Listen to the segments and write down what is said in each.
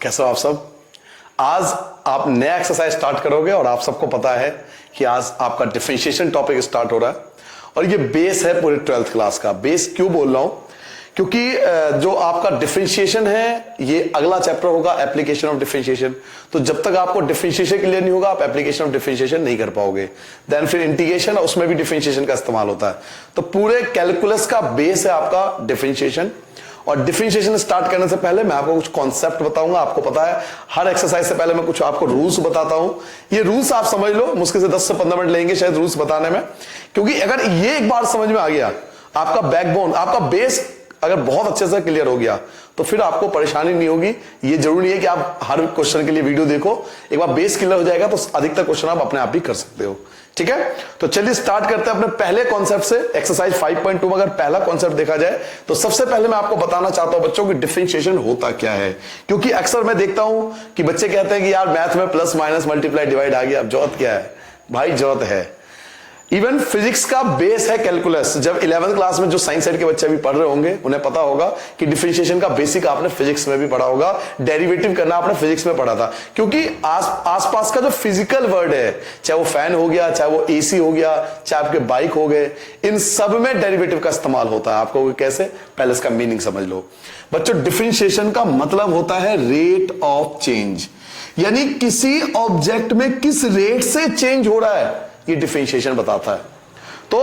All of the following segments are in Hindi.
कैसे हो आप सब। आज आप नया एक्सरसाइज स्टार्ट करोगे और आप सबको पता है कि आज आपका डिफरेंशिएशन टॉपिक स्टार्ट हो रहा है और ये बेस है पूरे 12th क्लास का। बेस क्यों बोल रहा हूं, क्योंकि जो आपका डिफरेंशिएशन है ये अगला चैप्टर होगा एप्लीकेशन ऑफ डिफरेंशिएशन। तो जब तक आपको डिफरेंशिएशन क्लियर नहीं होगा आप एप्लीकेशन ऑफ डिफरेंशिएशन नहीं कर पाओगे। देन फिर इंटीग्रेशन, उसमें भी डिफरेंशिएशन का इस्तेमाल होता है। तो पूरे कैलकुलस का बेस है आपका डिफरेंशिएशन। और डिफरेंशिएशन स्टार्ट करने से पहले मैं आपको कुछ कॉन्सेप्ट बताऊंगा। आपको पता है हर एक्सरसाइज से पहले मैं कुछ आपको रूल्स बताता हूं। ये रूल्स आप समझ लो, मुश्किल से 10 से 15 मिनट लेंगे शायद रूल्स बताने में, क्योंकि अगर ये एक बार समझ में आ गया, आपका बैकबोन, आपका बेस अगर बहुत अच्छे से क्लियर हो गया तो फिर आपको परेशानी नहीं होगी। ये जरूरी नहीं है कि आप हर क्वेश्चन के लिए वीडियो देखो, एक बार बेस क्लियर हो जाएगा तो अधिकतर क्वेश्चन आप अपने आप ही कर सकते हो। ठीक है, तो चलिए स्टार्ट करते हैं अपने पहले कॉन्सेप्ट से। एक्सरसाइज 5.2 में अगर पहला कॉन्सेप्ट देखा जाए तो सबसे पहले मैं आपको बताना चाहता हूं बच्चों की डिफरेंशिएशन होता क्या है। क्योंकि अक्सर मैं देखता हूं कि बच्चे कहते हैं कि यार मैथ में प्लस माइनस मल्टीप्लाई डिवाइड आ गया, अब जरूरत क्या है भाई? जरूरत है। इवन फिजिक्स का बेस है कैलकुलस। जब 11th क्लास में जो साइंस साइड के बच्चे भी पढ़ रहे होंगे उन्हें पता होगा कि डिफरेंशिएशन का बेसिक आपने फिजिक्स में भी पढ़ा होगा, डेरिवेटिव करना आपने फिजिक्स में पढ़ा था। क्योंकि आसपास का जो फिजिकल वर्ड है, चाहे वो फैन हो गया, चाहे वो एसी हो गया, चाहे आपके बाइक हो गए, इन सब में डेरिवेटिव का इस्तेमाल होता है। आपको कैसे, पहले इसका मीनिंग समझ लो बच्चों। डिफरेंशिएशन का मतलब होता है रेट ऑफ चेंज, यानी किसी ऑब्जेक्ट में किस रेट से चेंज हो रहा है, ये डिफरेंशिएशन बताता है। तो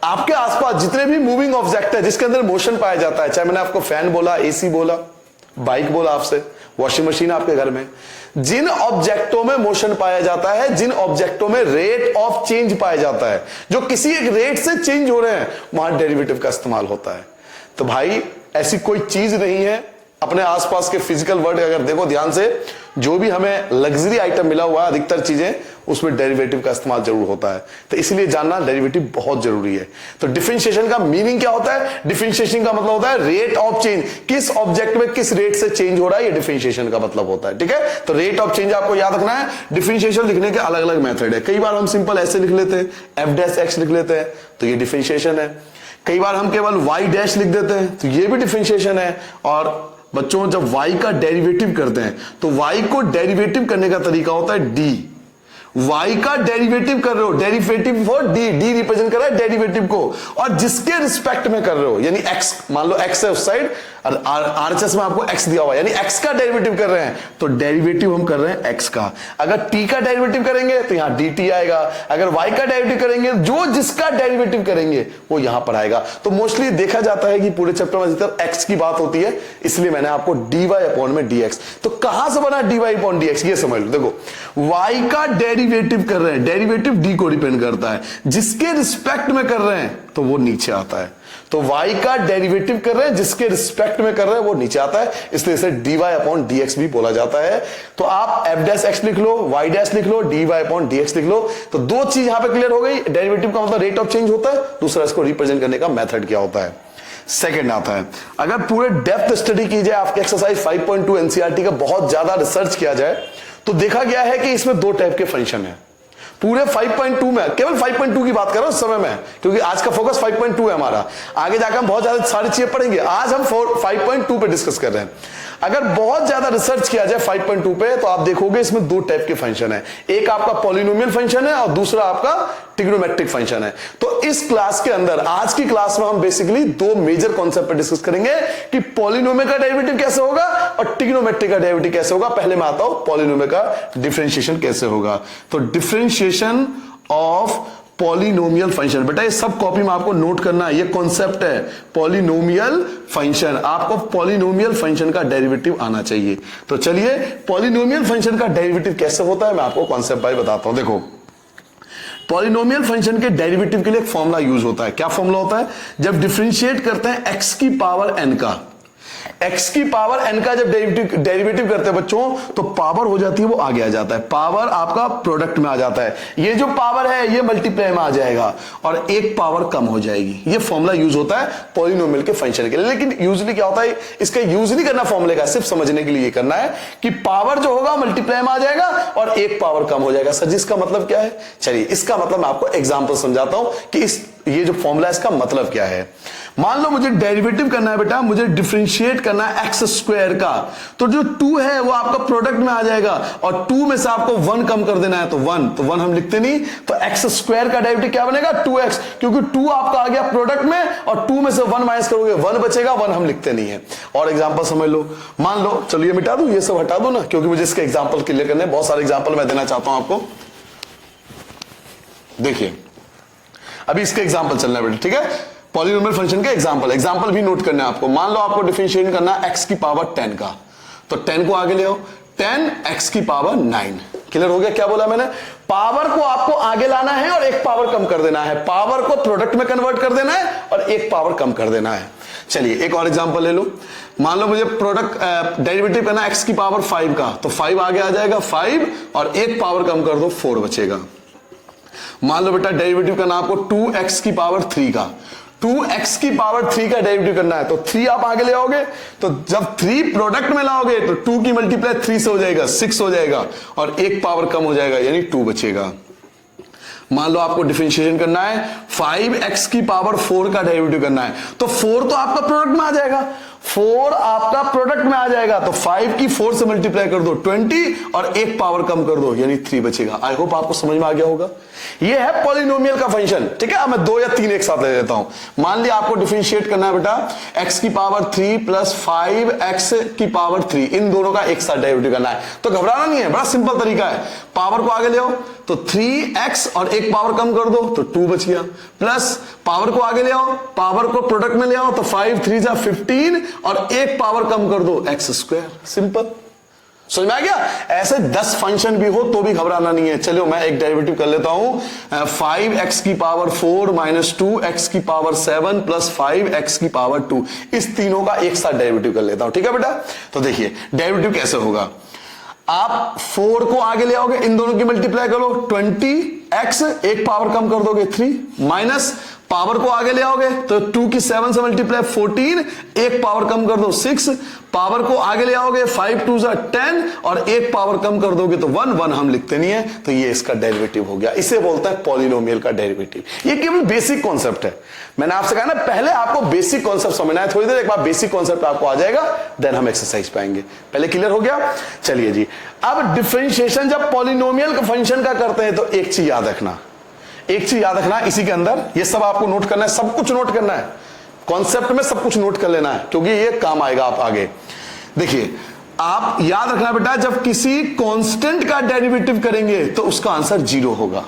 आपके आसपास जितने भी मूविंग ऑब्जेक्ट है जिसके अंदर मोशन पाया जाता है, चाहे मैंने आपको फैन बोला, एसी बोला, बाइक बोला, आपसे वॉशिंग मशीन आपके घर में, जिन ऑब्जेक्टों में मोशन पाया जाता है, जिन ऑब्जेक्टों में रेट ऑफ चेंज पाया जाता है, जो किसी एक रेट से चेंज हो रहे हैं, वहां डेरिवेटिव का इस्तेमाल होता है। तो भाई ऐसी कोई चीज नहीं है अपने आसपास के फिजिकल वर्ल्ड अगर देखो ध्यान से, जो भी हमें लग्जरी आइटम मिला हुआ है अधिकतर चीजें उसमें डेरिवेटिव का इस्तेमाल जरूर होता है। तो इसलिए जानना डेरिवेटिव बहुत जरूरी है। तो डिफरेंशिएशन का मीनिंग क्या होता है? डिफरेंशिएशन का मतलब होता है रेट ऑफ चेंज, किस ऑब्जेक्ट में किस रेट से चेंज हो रहा है, ये डिफरेंशिएशन का मतलब होता है। ठीक है, तो रेट ऑफ चेंज आपको याद रखना है। डिफरेंशिएशन लिखने के अलग अलग मेथड है। कई बार हम सिंपल ऐसे लिख लेते हैं, एफ डैश एक्स लिख लेते हैं, तो ये डिफरेंशिएशन है। कई बार हम केवल वाई डैश लिख देते हैं, तो ये भी डिफरेंशिएशन है। और बच्चों जब y का डेरिवेटिव करते हैं तो y को डेरिवेटिव करने का तरीका होता है d। y का डेरिवेटिव कर रहे हो, डेरिवेटिव फॉर d रिप्रेजेंट कर रहा है डेरिवेटिव को, और जिसके रिस्पेक्ट में कर रहे हो, यानी x, मान लो x है उस साइड और RHS में आपको x दिया हुआ, यानी x का डेरिवेटिव कर रहे हैं तो डेरिवेटिव हम कर रहे हैं x का। अगर t का डेरिवेटिव करेंगे तो यहां dt आएगा, अगर y का डेरिवेटिव करेंगे जो जिसका डेरिवेटिव करेंगे वो यहां पर आएगा। तो मोस्टली देखा जाता है कि पूरे चैप्टर में जिधर x की बात होती है, इसलिए मैंने आपको dy अपॉन में dx। तो कहां से बना dy अपॉन dx, ये समझ लो। देखो y का डेरिवेटिव कर रहे हैं, डेरिवेटिव d को डिपेंड करता है, जिसके रिस्पेक्ट में कर रहे हैं तो वो नीचे आता है। तो y का डेरिवेटिव कर रहे हैं, जिसके रिस्पेक्ट में कर रहे हैं वो नीचे आता है, इसलिए इसे dy अपॉन dx भी बोला जाता है। तो आप f डैश x लिख लो, y डैश लिख लो, dy अपॉन dx लिख लो। तो दो चीज यहां पे क्लियर हो गई। डेरिवेटिव का मतलब रेट ऑफ चेंज होता है, दूसरा इसको रिप्रेजेंट करने का मेथड क्या होता है। सेकंड आता है, अगर पूरे डेप्थ स्टडी की जाए, आपके एक्सरसाइज 5.2 एनसीईआरटी का बहुत ज्यादा रिसर्च किया जाए तो देखा गया है कि इसमें दो टाइप के फंक्शन है। पूरे 5.2 में केवल 5.2 की बात कर रहा हूं उस समय में, क्योंकि आज का फोकस 5.2 है हमारा। आगे जाकर हम बहुत ज्यादा सारी चीजें पढ़ेंगे, आज हम 5.2 पे डिस्कस कर रहे हैं। अगर बहुत ज्यादा रिसर्च किया जाए 5.2 पे तो आप देखोगे इसमें दो टाइप के फंक्शन है। एक आपका पॉलिनोमियल फंक्शन है और दूसरा आपका ट्रिग्नोमेट्रिक फंक्शन है। तो इस क्लास के अंदर, आज की क्लास में हम बेसिकली दो मेजर कॉन्सेप्ट पे डिस्कस करेंगे कि पॉलिनोमियल का डेरिवेटिव कैसे होगा और ट्रिग्नोमेट्रिक का डेरिवेटिव कैसे होगा। पहले मैं आता हूं पॉलिनोमियल का डिफरेंशिएशन कैसे होगा। तो डिफरेंशिएशन ऑफ पॉलिनोमियल फंक्शन, बेटा ये सब कॉपी में आपको नोट करना है। ये कॉन्सेप्ट है पॉलिनोमियल फंक्शन, आपको पॉलिनोमियल फंक्शन का डेरिवेटिव आना चाहिए। तो चलिए पॉलिनोमियल फंक्शन का डेरिवेटिव कैसे होता है मैं आपको कॉन्सेप्ट बाय बताता हूं। देखो पॉलिनोमियल फंक्शन के डेरिवेटिव के लिए एक फॉर्मूला यूज होता है। क्या फॉर्मूला होता है? जब डिफरेंशिएट करते हैं x की पावर n का, x की पावर n का जब डेरिवेटिव करते हैं बच्चों तो पावर हो जाती है वो आगे आ जाता है, पावर आपका प्रोडक्ट में आ जाता है। ये जो पावर है ये मल्टीप्लाई में आ जाएगा और एक पावर कम हो जाएगी। ये फॉर्मूला यूज होता है पॉलिनोमियल के फंक्शन के लिए। लेकिन यूजली क्या होता है, इसका यूज नहीं करना फॉर्मूले का, सिर्फ समझने के लिए ये करना है कि पावर जो होगा मल्टीप्लाई में आ जाएगा और एक पावर कम हो जाएगा। सर जी इसका मतलब क्या है? चलिए इसका मतलब मैं आपको एग्जांपल समझाता हूं कि ये जो फॉर्मूला इसका मतलब क्या है। मान लो मुझे डेरिवेटिव करना है बेटा, मुझे डिफरेंशिएट करना है एक्स स्क्वायर का, तो जो 2 है वो आपका प्रोडक्ट में आ जाएगा और 2 में से आपको 1 कम कर देना है, तो 1 हम लिखते नहीं, तो एक्स स्क्वायर का डेरिवेटिव क्या बनेगा 2x, क्योंकि 2 आपका आ गया प्रोडक्ट में और 2 में से 1 माइनस करोगे 1 बचेगा, 1 हम लिखते नहीं है। और एग्जांपल समझ लो, मान लो, चलो ये मिटा दूं, ये सब हटा दो ना, क्योंकि मुझे इसके एग्जांपल क्लियर करने, बहुत सारे एग्जांपल मैं देना चाहता हूं आपको। देखिए अभी इसके एग्जांपल चलना है बेटा, ठीक है, पॉलिनोमियल फंक्शन के एग्जांपल भी नोट करना है आपको। मान लो आपको डिफरेंशिएट करना है x की पावर 10 का, तो 10 को आगे ले आओ, 10 x की पावर 9। क्लियर हो गया क्या बोला मैंने? पावर को आपको आगे लाना है और एक पावर कम कर देना है, पावर को प्रोडक्ट में कन्वर्ट कर देना है और एक पावर कम कर देना है। चलिए एक और एग्जांपल ले लो, मान लो मुझे प्रोडक्ट डेरिवेटिव करना है x की पावर 5 का, तो 5 आगे आ जाएगा 5 और एक पावर कम कर दो 4 बचेगा। मान लो बेटा डेरिवेटिव करना आपको 2x की पावर 3 का, 2x की पावर 3 का डेरिवेटिव करना है, तो 3 आप आगे ले आओगे, तो जब 3 प्रोडक्ट में लाओगे तो 2 की मल्टीप्लाई 3 से हो जाएगा 6 हो जाएगा और एक पावर कम हो जाएगा यानी 2 बचेगा। मान लो आपको डिफरेंशिएशन करना है 5x की पावर 4 का डेरिवेटिव करना है, तो 4 तो आपका प्रोडक्ट में आ जाएगा, 4 आपका प्रोडक्ट में आ जाएगा, तो 5 की 4 से मल्टीप्लाई कर दो 20 और एक पावर कम कर दो यानी 3 बचेगा। आई होप आपको समझ में आ गया होगा। ये है पॉलिनोमियल का फंक्शन, ठीक है। अब मैं 2 या 3 एक साथ ले लेता हूं। मान लिया आपको डिफरेंशिएट करना है बेटा x की पावर 3 प्लस 5x की पावर 3, इन दोनों का एक साथ डेरिवेटिव करना है, तो घबराना नहीं है, बड़ा सिंपल तरीका है। पावर को आगे ले आओ तो 3x और एक पावर कम कर दो तो 2 बच गया, प्लस पावर को आगे ले आओ, पावर को प्रोडक्ट में ले आओ तो 5 3 जा 15 और एक पावर कम कर दो x स्क्वायर। सिंपल, समझ में आ गया। ऐसे 10 फंक्शन भी हो तो भी घबराना नहीं है। चलो मैं एक डेरिवेटिव कर लेता हूं, 5x की पावर 4 माइनस 2x की पावर 7 प्लस 5x की पावर 2, इस तीनों का एक साथ डेरिवेटिव कर लेता हूं, ठीक है बेटा। तो देखिए डेरिवेटिव कैसे होगा, आप 4 को आगे ले आओगे, इन दोनों की मल्टीप्लाई करो 20x, एक पावर कम कर दोगे 3, माइनस पावर को आगे ले आओगे तो 2 की 7 से मल्टीप्लाई 14, एक पावर कम कर दो 6, पावर को आगे ले आओगे 5 2 जा 10 और एक पावर कम कर दोगे तो 1 हम लिखते नहीं है, तो ये इसका डेरिवेटिव हो गया। इसे बोलता है पॉलिनोमियल का डेरिवेटिव। ये केवल बेसिक कॉन्सेप्ट है, मैंने आपसे कहा ना पहले आपको बेसिक कॉन्सेप्ट समझना है। थोड़ी देर एक बार बेसिक कॉन्सेप्ट आपको आ जाएगा, देन हम एक्सरसाइज पाएंगे। पहले क्लियर हो गया। चलिए जी, अब डिफरेंशिएशन जब पॉलिनोमियल का फंक्शन का करते हैं तो एक चीज याद रखना, इसी के अंदर ये सब आपको नोट करना है, सब कुछ नोट करना है, कॉन्सेप्ट में सब कुछ नोट कर लेना है, क्योंकि ये काम आएगा आप आगे। देखिए आप याद रखना बेटा, जब किसी कांस्टेंट का डेरिवेटिव करेंगे तो उसका आंसर 0 होगा।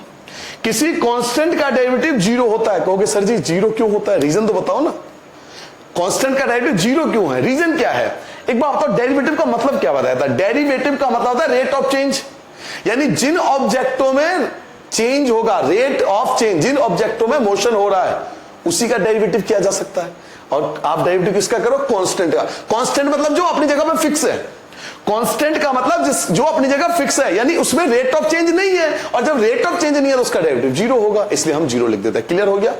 किसी कांस्टेंट का डेरिवेटिव 0 होता है। कहोगे सर जी 0 क्यों होता है, रीजन तो बताओ ना। कांस्टेंट का डेरिवेटिव 0 क्यों है, रीजन क्या है? एक बार बताओ, डेरिवेटिव का मतलब क्या बताया था? डेरिवेटिव का मतलब होता है रेट ऑफ चेंज, यानी जिन ऑब्जेक्टों में चेंज होगा, रेट ऑफ चेंज, जिन ऑब्जेक्टों में मोशन हो रहा है उसी का डेरिवेटिव किया जा सकता है। और आप डेरिवेटिव किसका करो? कांस्टेंट का। कांस्टेंट मतलब जो अपनी जगह पे फिक्स है, कांस्टेंट का मतलब जो अपनी जगह फिक्स है, यानी उसमें रेट ऑफ चेंज नहीं है, और जब रेट ऑफ चेंज नहीं है तो उसका डेरिवेटिव 0 होगा, इसलिए हम 0 लिख देते हैं। क्लियर हो गया।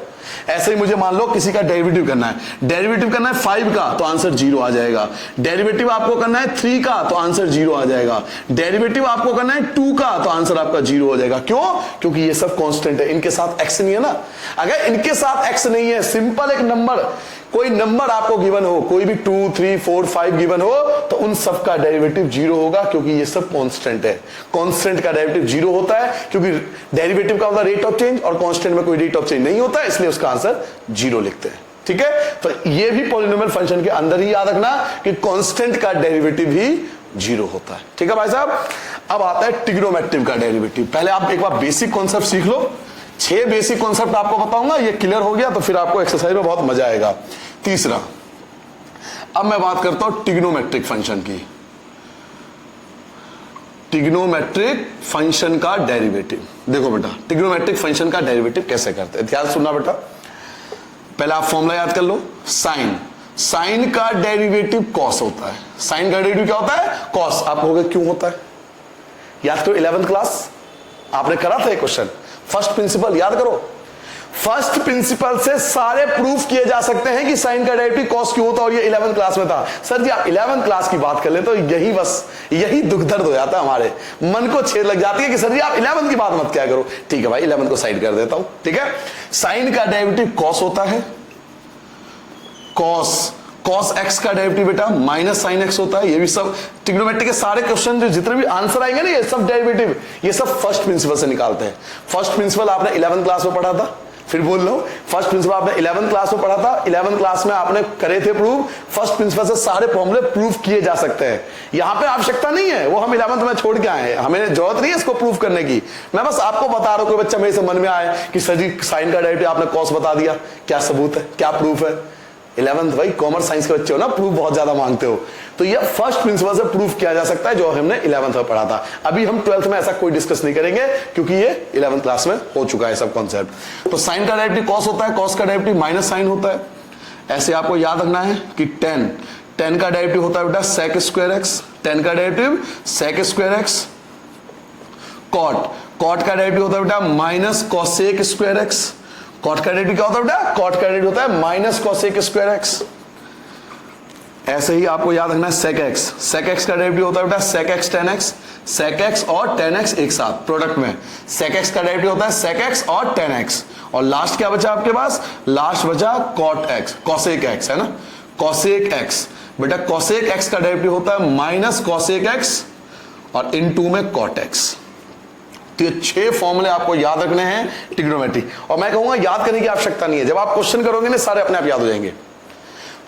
ऐसे ही मुझे मान लो किसी का डेरिवेटिव करना है 5 का तो आंसर 0 आ जाएगा, डेरिवेटिव आपको करना है 3 का तो आंसर 0 आ जाएगा, डेरिवेटिव आपको करना है 2 का तो आंसर आपका 0 हो जाएगा। क्यों? क्योंकि ये सब कांस्टेंट है, इनके साथ x नहीं है ना। अगर इनके साथ x नहीं है, सिंपल एक नंबर, कोई नंबर आपको गिवन हो, कोई भी 2 3 4 5 गिवन हो, तो उन सब का डेरिवेटिव 0 होगा, क्योंकि ये सब कांस्टेंट है। कांस्टेंट का डेरिवेटिव 0 होता है क्योंकि डेरिवेटिव का होता है रेट ऑफ चेंज, और कांस्टेंट में कोई रेट ऑफ चेंज नहीं होता है, इसलिए उसका आंसर 0 लिखते हैं। ठीक है, तो ये भी पॉलिनोमियल फंक्शन के अंदर ही याद रखना कि कांस्टेंट का डेरिवेटिव ही 0 होता है। ठीक है भाई साहब। अब आता है ट्रिग्नोमेट्रिक का डेरिवेटिव। पहले आप एक बार बेसिक कॉन्सेप्ट सीख लो, 6 बेसिक कॉन्सेप्ट आपको बताऊंगा, ये क्लियर हो गया तो फिर आपको एक्सरसाइज में बहुत मजा आएगा। तीसरा, अब मैं बात करता हूं ट्रिग्नोमेट्रिक फंक्शन की। ट्रिग्नोमेट्रिक फंक्शन का डेरिवेटिव देखो बेटा, ट्रिग्नोमेट्रिक फंक्शन का डेरिवेटिव कैसे करते हैं, ध्यान सुनना बेटा। पहले आप फॉर्मूला याद कर लो, साइन का डेरिवेटिव कॉस होता है। साइन का डेरिवेटिव क्या होता है? कॉस। आप कहोगे क्यों होता है? याद करो 11th क्लास आपने करा था ये क्वेश्चन, फर्स्ट प्रिंसिपल याद करो। फर्स्ट प्रिंसिपल से सारे प्रूफ किए जा सकते हैं कि साइन का डेरिवेटिव कॉस क्यों होता है, और ये 11th क्लास में था। सर जी आप 11th क्लास की बात कर ले तो यही दुख दर्द हो जाता है, हमारे मन को छेद लग जाती है कि सर जी आप 11th की बात मत क्या करो। ठीक है भाई, 11th को साइड कर देता हूं। ठीक है, साइन का डेरिवेटिव कॉस होता है, कॉस एक्स का डेरिवेटिव बेटा माइनस साइन एक्स होता है। ये भी सब ट्रिग्नोमेट्री के सारे क्वेश्चन जो जितने भी आंसर आएंगे ना, ये सब डेरिवेटिव, ये सब फर्स्ट प्रिंसिपल से निकालते हैं। फर्स्ट प्रिंसिपल आपने 11th क्लास में पढ़ा था, फिर बोल रहा हूं फर्स्ट प्रिंसिपल आपने 11th क्लास में पढ़ा था। 11th क्लास में आपने करे थे प्रूव, फर्स्ट प्रिंसिपल से सारे फॉर्मूले प्रूव किए जा सकते हैं। यहां पे आवश्यकता नहीं है, वो हम 11th में छोड़ के आए हैं, हमें जरूरत नहीं है इसको प्रूव करने की। मैं बस आपको बता रहा हूं, कोई बच्चा मेरे से मन में आया कि सर जी साइन का डेरिवेटिव आपने कॉस बता दिया, क्या सबूत है, क्या प्रूफ है? 11th भाई कॉमर्स साइंस के बच्चे हो ना, प्रूफ बहुत ज्यादा मांगते हो, तो ये फर्स्ट प्रिंसिपल से प्रूफ किया जा सकता है, जो हमने 11th में पढ़ा था। अभी हम 12th में ऐसा कोई डिस्कस नहीं करेंगे, क्योंकि ये 11th क्लास में हो चुका है सब कॉन्सेप्ट। तो साइन का डेरिवेटिव कॉस होता है, कॉस का डेरिवेटिव माइनस साइन होता है। ऐसे आपको याद रखना है कि टेन का डेरिवेटिव होता है बेटा सेक स्क्वायर एक्स, टेन का derivative sec square X. Cot का डेरिवेटिव होता है बेटा minus cosec square X. Cot का डेरिवेटिव क्या होता है बेटा? कॉट का डेरिवेटिव होता है माइनस कॉसेक स्क्वायर एक्स। ऐसे ही आपको याद रखना है सेक एक्स का डेरिवेटिव होता है बेटा sec X tan X. Sec X और टेन एक्स एक साथ प्रोडक्ट में, सेक एक्स का डेरिवेटिव होता है सेक एक्स और टेन एक्स। और लास्ट क्या बचा आपके पास? लास्ट बचा कॉट एक्स, कॉसेक एक्स है ना, कॉसेक एक्स। बेटा कॉसेक एक्स का डेरिवेटिव होता है माइनस कॉसेक एक्स और इनटू में कॉट एक्स। तो ये 6 फॉर्मूले आपको याद रखने हैं ट्रिग्नोमेट्री, और मैं कहूंगा याद करने की आवश्यकता नहीं है। जब आप क्वेश्चन करोगे ना, सारे अपने आप याद हो जाएंगे।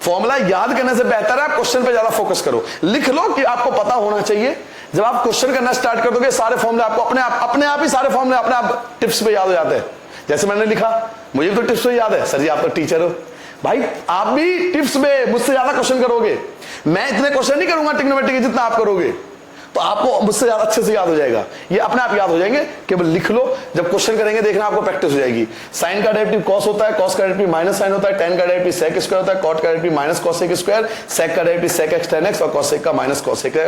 फॉर्मूला याद करने से बेहतर है आप क्वेश्चन पे ज्यादा फोकस करो, लिख लो कि आपको पता होना चाहिए। जब आप क्वेश्चन करना स्टार्ट कर दोगे, सारे फॉर्मूले आपको अपने आप ही सारे फॉर्मूले अपने आप टिप्स पे याद हो जाते हैं। जैसे मैंने लिखा, मुझे तो टिप्स पे याद है, सर जी आप तो टीचर हो भाई, आप भी टिप्स में मुझसे ज्यादा क्वेश्चन करोगे। मैं इतने क्वेश्चन नहीं करूंगा ट्रिग्नोमेट्री के जितना आप करोगे, तो आपको मुझसे ज्यादा अच्छे से याद हो जाएगा। ये अपने आप याद हो जाएंगे, केवल लिख लो, जब क्वेश्चन करेंगे देखना आपको प्रैक्टिस हो जाएगी। साइन का डेरिवेटिव कॉस होता है, कॉस का डेरिवेटिव माइनस साइन होता है, टेन का डेरिवेटिव सेक स्क्वायर होता है, कॉट का derivative minus cosec square, sec का derivative sec X tan X और कॉसेक का माइनस कॉसेक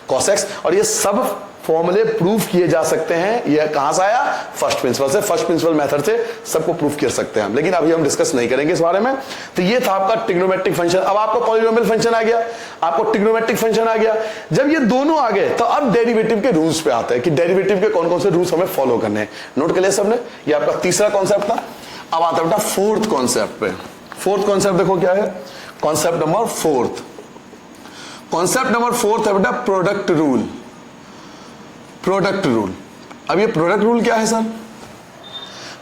कॉस एक्स। और ये सब फॉर्मूले प्रूफ किए जा सकते हैं। ये कहां से आया? फर्स्ट प्रिंसिपल से, फर्स्ट प्रिंसिपल मेथड से सबको प्रूफ कर सकते हैं हम, लेकिन अभी हम डिस्कस नहीं करेंगे इस बारे में। तो ये था आपका ट्रिग्नोमेट्रिक फंक्शन। अब आपको पॉलिनोमियल फंक्शन आ गया, आपको ट्रिग्नोमेट्रिक फंक्शन आ गया। जब ये दोनों आ गए तो अब डेरिवेटिव के रूल्स पे आते हैं कि डेरिवेटिव के कौन कौन से रूल्स हमें फॉलो करने हैं। नोट कर लिया सबने? ये आपका तीसरा कॉन्सेप्ट था। अब आता है बेटा फोर्थ कॉन्सेप्ट पे। फोर्थ कॉन्सेप्ट देखो क्या है, concept number fourth. Concept number fourth है बेटा प्रोडक्ट रूल। Product rule. अब ये प्रोडक्ट रूल क्या है सर?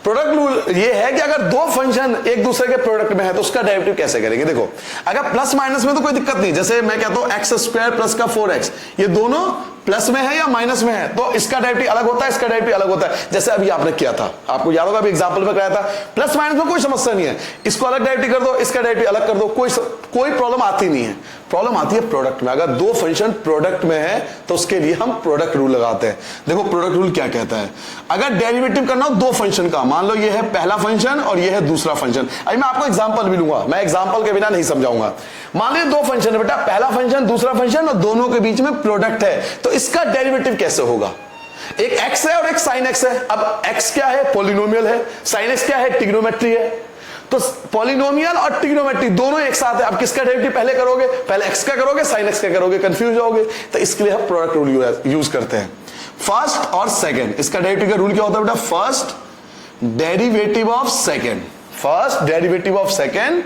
प्रोडक्ट रूल ये है कि अगर दो फंक्शन एक दूसरे के प्रोडक्ट में है तो उसका डेरिवेटिव कैसे करेंगे। देखो अगर प्लस माइनस में तो कोई दिक्कत नहीं, जैसे मैं कहता हूं एक्स स्क्वायर प्लस का 4x, ये दोनों प्लस में है या माइनस में है, तो इसका डेरिवेटिव अलग होता है, इसका डेरिवेटिव अलग होता है। जैसे अभी आपने किया था, आपको याद होगा अभी एग्जांपल में कराया था, प्लस माइनस में कोई समस्या नहीं है, इसको अलग डेरिवेटिव कर दो, इसका डेरिवेटिव अलग कर दो, कोई प्रॉब्लम आती नहीं है। प्रॉब्लम आती है प्रोडक्ट में। अगर दो फंक्शन प्रोडक्ट में है तो उसके लिए हम प्रोडक्ट रूल लगाते हैं। देखो प्रोडक्ट रूल क्या कहता है, अगर डेरिवेटिव करना हो दो फंक्शन का, मान लो ये है पहला फंक्शन और ये है दूसरा फंक्शन। अभी मैं आपको एग्जांपल भी लूंगा, मैं एग्जांपल के बिना नहीं समझाऊंगा। मान लो दो फंक्शन है बेटा, पहला फंक्शन दूसरा फंक्शन, और दोनों के बीच में प्रोडक्ट है, तो इसका डेरिवेटिव कैसे होगा? एक x है और एक sin x है। अब x क्या है? पॉलिनोमियल है। sin x क्या है? ट्रिग्नोमेट्री है। तो पॉलिनोमियल और ट्रिग्नोमेट्री दोनों एक साथ है। अब किसका डेरिवेटिव पहले करोगे? पहले x का करोगे, sin x का करोगे, कंफ्यूज होगे। तो इसके लिए हम प्रोडक्ट रूल यूज करते हैं, फर्स्ट और सेकंड। इसका डेरिवेटिव का रूल क्या होता है बेटा? First derivative of second, first derivative of second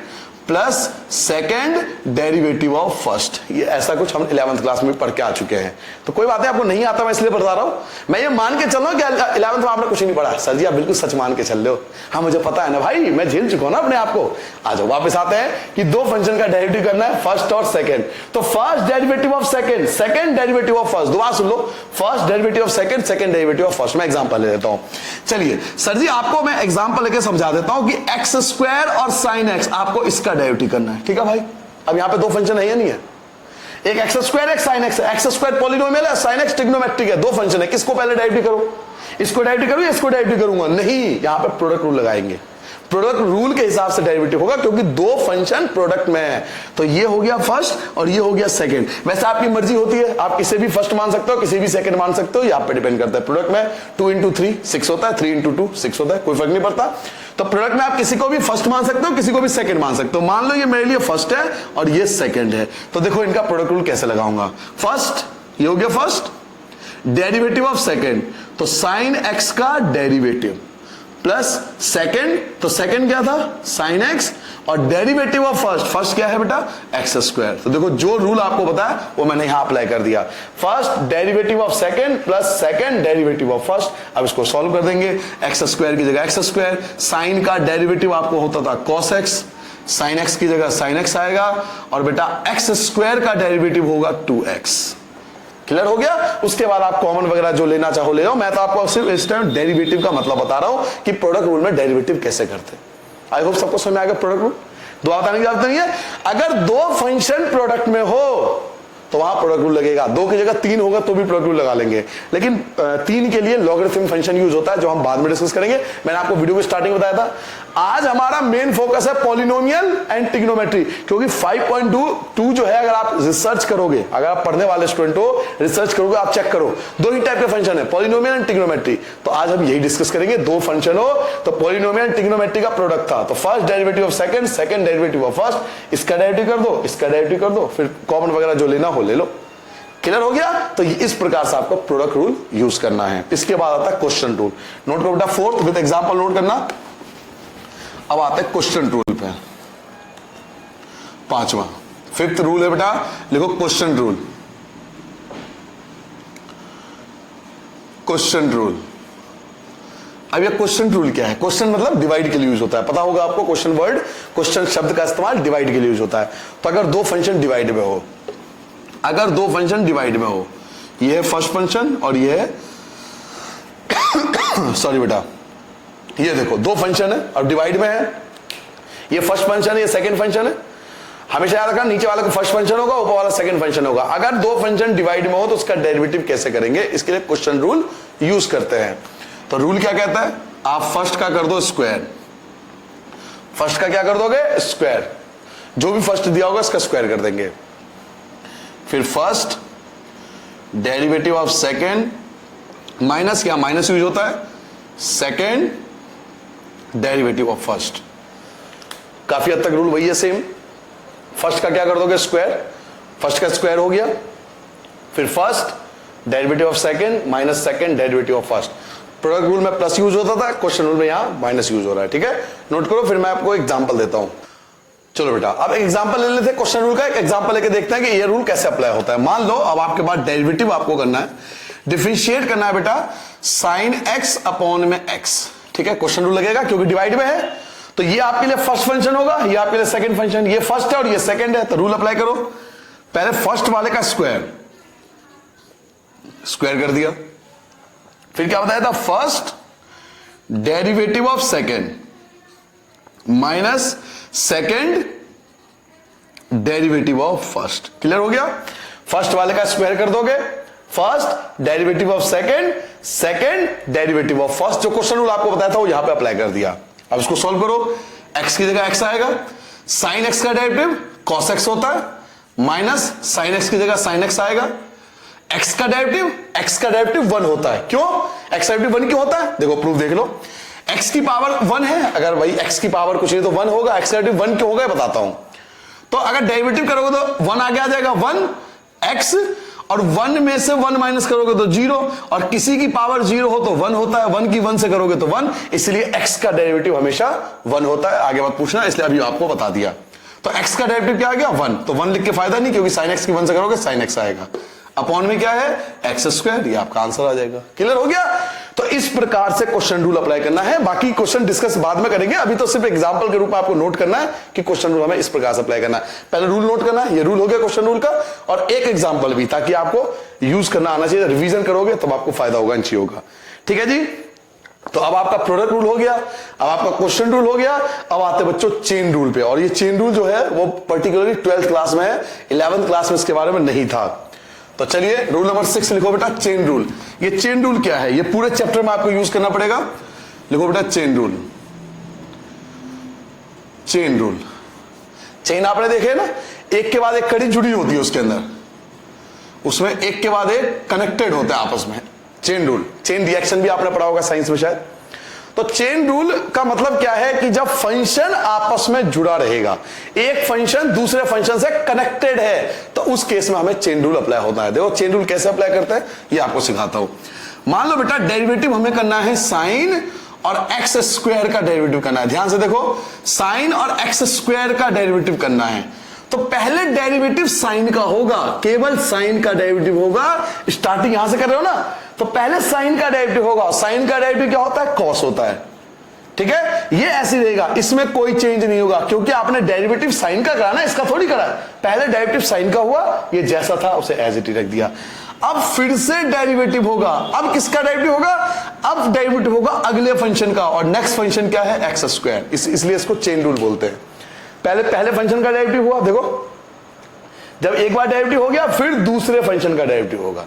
plus second derivative of first. ये ऐसा कुछ हम 11th क्लास में पढ़ के आ चुके हैं। तो कोई बात है, आपको नहीं आता, मैं इसलिए बता रहा हूं। मैं ये मान के चल रहा हूं कि 11th में आपने कुछ नहीं पढ़ा। सर जी आप बिल्कुल सच मान के चल रहे हो। हाँ मुझे पता है ना भाई, मैं झेल चुका हूं ना अपने आप को। आ जाओ वापस आते हैं कि दो फंक्शन का डेरिवेटिव करना है, फर्स्ट और सेकंड। तो first derivative of second, second derivative of first. दोबारा सुन लो, first derivative of second, second derivative of first. मैं एग्जांपल ले लेता हूं। चलिए सर जी आपको मैं एग्जांपल लेके समझा देता हूं कि एक्स स्क्वायर और साइन एक्स, आपको इसका डेरिवेटिव करना है। ठीक है भाई, अब यहां पे दो फंक्शन है या नहीं है? एक एक्स स्क्वायर एक साइन एक्स है। एक्स स्क्वायर पॉलिनोमियल है, साइन एक्स ट्रिग्नोमेट्रिक है। दो फंक्शन है, किसको पहले डेरिवेटिव करो? इसको डेरिवेटिव करूं, इसको डेरिवेटिव करूंगा? नहीं, यहां पे प्रोडक्ट रूल लगाएंगे। प्रोडक्ट रूल के हिसाब से डेरिवेटिव होगा, क्योंकि दो फंक्शन प्रोडक्ट में है। तो ये हो गया फर्स्ट और ये हो गया सेकंड। वैसे आपकी मर्जी होती है, आप किसी भी फर्स्ट मान सकते हो, किसी भी सेकंड मान सकते हो, ये आप पे डिपेंड करता है। प्रोडक्ट में 2 into 3 6 होता है, 3 into 2 6 होता है, कोई फर्क नहीं पड़ता। तो प्रोडक्ट में आप किसी को भी फर्स्ट मान सकते हो, किसी को भी सेकंड मान सकते हो। मान लो ये मेरे लिए फर्स्ट है और ये सेकंड है, तो देखो इनका प्रोडक्ट रूल कैसे लगाऊंगा। फर्स्ट, ये हो गया फर्स्ट डेरिवेटिव ऑफ सेकंड, तो साइन एक्स का डेरिवेटिव प्लस सेकंड, तो सेकंड क्या था? साइन एक्स, और डेरिवेटिव ऑफ फर्स्ट, फर्स्ट क्या है बेटा, एक्स स्क्वायर। तो देखो जो रूल आपको पता है वो मैंने यहां अप्लाई कर दिया, first derivative of second plus second derivative of first. अब इसको सॉल्व कर देंगे, एक्स स्क्वायर की जगह एक्स स्क्वायर, साइन का डेरिवेटिव आपको होता था कॉस एक्स, साइन एक्स की जगह साइन एक्स आएगा, और बेटा एक्स स्क्वायर का डेरिवेटिव होगा 2x। क्लियर हो गया। उसके बाद आप कॉमन वगैरह जो लेना चाहो ले लो, मैं तो आपको सिर्फ इस टाइम डेरिवेटिव का मतलब बता रहा हूं कि प्रोडक्ट रूल में डेरिवेटिव कैसे करते हैं। आई होप सबको समझ में आ गया प्रोडक्ट रूल। दो बताने की जरूरत नहीं है, अगर दो फंक्शन प्रोडक्ट में हो तो वहां प्रोडक्ट रूल लगेगा, दो की जगह तीन होगा तो भी प्रोडक्ट रूल लगा लेंगे, लेकिन तीन के लिए लॉगरिथम फंक्शन यूज होता है जो हम बाद में डिस्कस करेंगे। मैंने आपको वीडियो की स्टार्टिंग बताया था, आज हमारा मेन फोकस है पॉलिनोमियल एंड ट्रिग्नोमेट्री, क्योंकि 5.2 जो है, अगर आप रिसर्च करोगे, अगर आप पढ़ने वाले स्टूडेंट हो, रिसर्च करोगे, आप चेक करो, दो ही टाइप के फंक्शन है, पॉलिनोमियल एंड ट्रिग्नोमेट्री। तो आज हम यही डिस्कस करेंगे, दो फंक्शन हो तो पॉलिनोमियल एंड ट्रिग्नोमेट्री का प्रोडक्ट था, तो first derivative of second, second derivative of first, इसका डेरिवेटिव कर दो, इसका डेरिवेटिव कर दो, फिर कॉमन वगैरह जो लेना हो ले लो। क्लियर हो गया। तो इस प्रकार से आपको प्रोडक्ट रूल यूज करना है। इसके बाद आता है क्वेश्चन रूल, नोट करो बेटा, फोर्थ विद एग्जांपल नोट करना। अब आता है क्वेश्चन रूल पे, पांचवा, फिफ्थ रूल है बेटा, लिखो क्वेश्चन रूल। क्वेश्चन रूल, अब ये क्वेश्चन रूल क्या है? क्वेश्चन मतलब डिवाइड के लिए यूज होता है, पता होगा आपको, क्वेश्चन वर्ड, क्वेश्चन शब्द का इस्तेमाल डिवाइड के लिए यूज होता है। तो अगर दो फंक्शन डिवाइड में हो, अगर दो फंक्शन डिवाइड में हो, ये है फर्स्ट फंक्शन और ये है सॉरी बेटा, ये देखो दो फंक्शन है और डिवाइड में है, ये फर्स्ट फंक्शन है, ये सेकंड फंक्शन है। हमेशा याद रखना, नीचे वाला को फर्स्ट फंक्शन होगा, ऊपर वाला सेकंड फंक्शन होगा। अगर दो फंक्शन डिवाइड में हो तो उसका डेरिवेटिव कैसे करेंगे, इसके लिए क्वेश्चन रूल यूज करते हैं। तो रूल क्या कहता है, आप फर्स्ट का कर दो स्क्वायर, फर्स्ट का क्या कर दोगे, स्क्वायर, जो भी फर्स्ट दिया होगा इसका स्क्वायर कर देंगे। फिर first derivative of second, minus क्या, माइनस यूज होता है, सेकेंड डेरिवेटिव ऑफ फर्स्ट। काफी हद तक रूल वही है, सेम। फर्स्ट का क्या कर दोगे, स्क्वायर, फर्स्ट का स्क्वायर हो गया, फिर first derivative of second minus second derivative of first. Product rule में प्लस यूज होता था, क्वेश्चन रूल में यहां माइनस यूज हो रहा है। ठीक है, नोट करो, फिर मैं आपको एग्जांपल देता हूं। चलो बेटा, अब एक एग्जांपल ले लेते हैं क्वेश्चन रूल का, एक एग्जांपल लेके देखते हैं कि ये रूल कैसे अप्लाई होता है। मान लो अब आपके पास डेरिवेटिव आपको करना है, डिफरेंशिएट करना है बेटा साइन एक्स अपॉन में एक्स। ठीक है, क्वेश्चन रूल लगेगा क्योंकि डिवाइड में है, तो ये आपके लिए फर्स्ट फंक्शन होगा, ये आपके लिए सेकंड फंक्शन, ये फर्स्ट है और ये सेकंड है, तो रूल अप्लाई करो। पहले फर्स्ट वाले का स्क्वायर, स्क्वायर कर दिया, फिर क्या बताया था, first derivative of second minus second derivative of first. Clear हो गया। फर्स्ट वाले का स्क्वायर कर दोगे, first derivative of second, second derivative of first. जो क्वेश्चन रूल आपको बताया था वो यहां पे अप्लाई कर दिया। अब इसको सॉल्व करो, एक्स की जगह एक्स आएगा, साइन एक्स का डेरिवेटिव कॉस एक्स होता है, माइनस साइन एक्स की जगह साइन एक्स आएगा, एक्स का डेरिवेटिव 1 होता है। क्यों एक्स का डेरिवेटिव 1 क्यों होता है, देखो प्रूफ देख लो, एक्स की पावर 1 है, अगर भाई एक्स की पावर कुछ नहीं तो 1 होगा, एक्स का डेरिवेटिव 1 क्यों होगा बताता हूं। तो अगर डेरिवेटिव करोगे तो 1 आगे आ जाएगा, 1 एक्स, और 1 में से 1 माइनस करोगे तो 0, और किसी की पावर 0 हो तो 1 होता है, 1 की 1 से करोगे तो 1, इसलिए x का डेरिवेटिव हमेशा 1 होता है। आगे मत पूछना, इसलिए अभी आपको बता दिया। तो x का डेरिवेटिव क्या आ गया, 1, तो 1 लिख के फायदा नहीं, क्योंकि sin x की 1 से करोगे sin x आएगा, अपॉन में क्या है एक्स स्क्वायर, ये आपका आंसर आ जाएगा। क्लियर हो गया। तो इस प्रकार से क्वेश्चन रूल अप्लाई करना है, बाकी क्वेश्चन डिस्कस बाद में करेंगे, अभी तो सिर्फ एग्जांपल के रूप में आपको नोट करना है कि क्वेश्चन रूल हमें इस प्रकार से अप्लाई करना है। पहले रूल नोट करना है, ये रूल हो गया क्वेश्चन रूल का, और एक एग्जांपल भी, ताकि आपको यूज करना आना चाहिए, रिवीजन करोगे तब आपको फायदा होगा, इन चीजों का। ठीक है जी। तो अब आपका प्रोडक्ट रूल हो गया, अब आपका क्वेश्चन रूल हो गया, अब आते बच्चों चेन रूल पे। और ये चेन रूल जो है वो पर्टिकुलरली 12th क्लास में है, 11th क्लास में इसके बारे में नहीं था। तो चलिए रूल नंबर 6 लिखो बेटा, चेन रूल। ये चेन रूल क्या है, ये पूरे चैप्टर में आपको यूज करना पड़ेगा। लिखो बेटा chain rule. Chain rule, chain आपने देखे ना, एक के बाद एक कड़ी जुड़ी होती है उसके अंदर, उसमें एक के बाद एक कनेक्टेड होता है आपस में। चेन रूल, चेन रिएक्शन भी आपने पढ़ा होगा साइंस में शायद। तो चेन रूल का मतलब क्या है कि जब फंक्शन आपस में जुड़ा रहेगा, एक फंक्शन दूसरे फंक्शन से कनेक्टेड है, तो उस केस में हमें चेन रूल अप्लाई होता है। देखो चेन रूल कैसे अप्लाई करते हैं ये आपको सिखाता हूं। मान लो बेटा डेरिवेटिव हमें करना है साइन और एक्स स्क्वायर का डेरिवेटिव करना है। ध्यान से देखो, साइन और एक्स स्क्वायर का डेरिवेटिव करना है। तो पहले डेरिवेटिव साइन का होगा, केवल साइन का डेरिवेटिव होगा। स्टार्टिंग यहां से कर रहे हो ना, तो पहले साइन का डेरिवेटिव होगा। साइन का डेरिवेटिव क्या होता है? कॉस होता है। ठीक है, ये ऐसे रहेगा, इसमें कोई चेंज नहीं होगा, क्योंकि आपने डेरिवेटिव साइन का करा ना, इसका थोड़ी करा है। पहले डेरिवेटिव साइन का हुआ, ये जैसा था उसे एज इट इज रख दिया। अब फिर से डेरिवेटिव होगा। अब किसका डेरिवेटिव होगा? अब डेरिवेटिव होगा अगले फंक्शन का, और नेक्स्ट फंक्शन क्या है? X square. इसलिए इसको चेन रूल बोलते हैं। पहले फंक्शन का डेरिवेटिव हुआ, देखो जब एक बार डेरिवेटिव हो गया, फिर दूसरे फंक्शन का डेरिवेटिव होगा।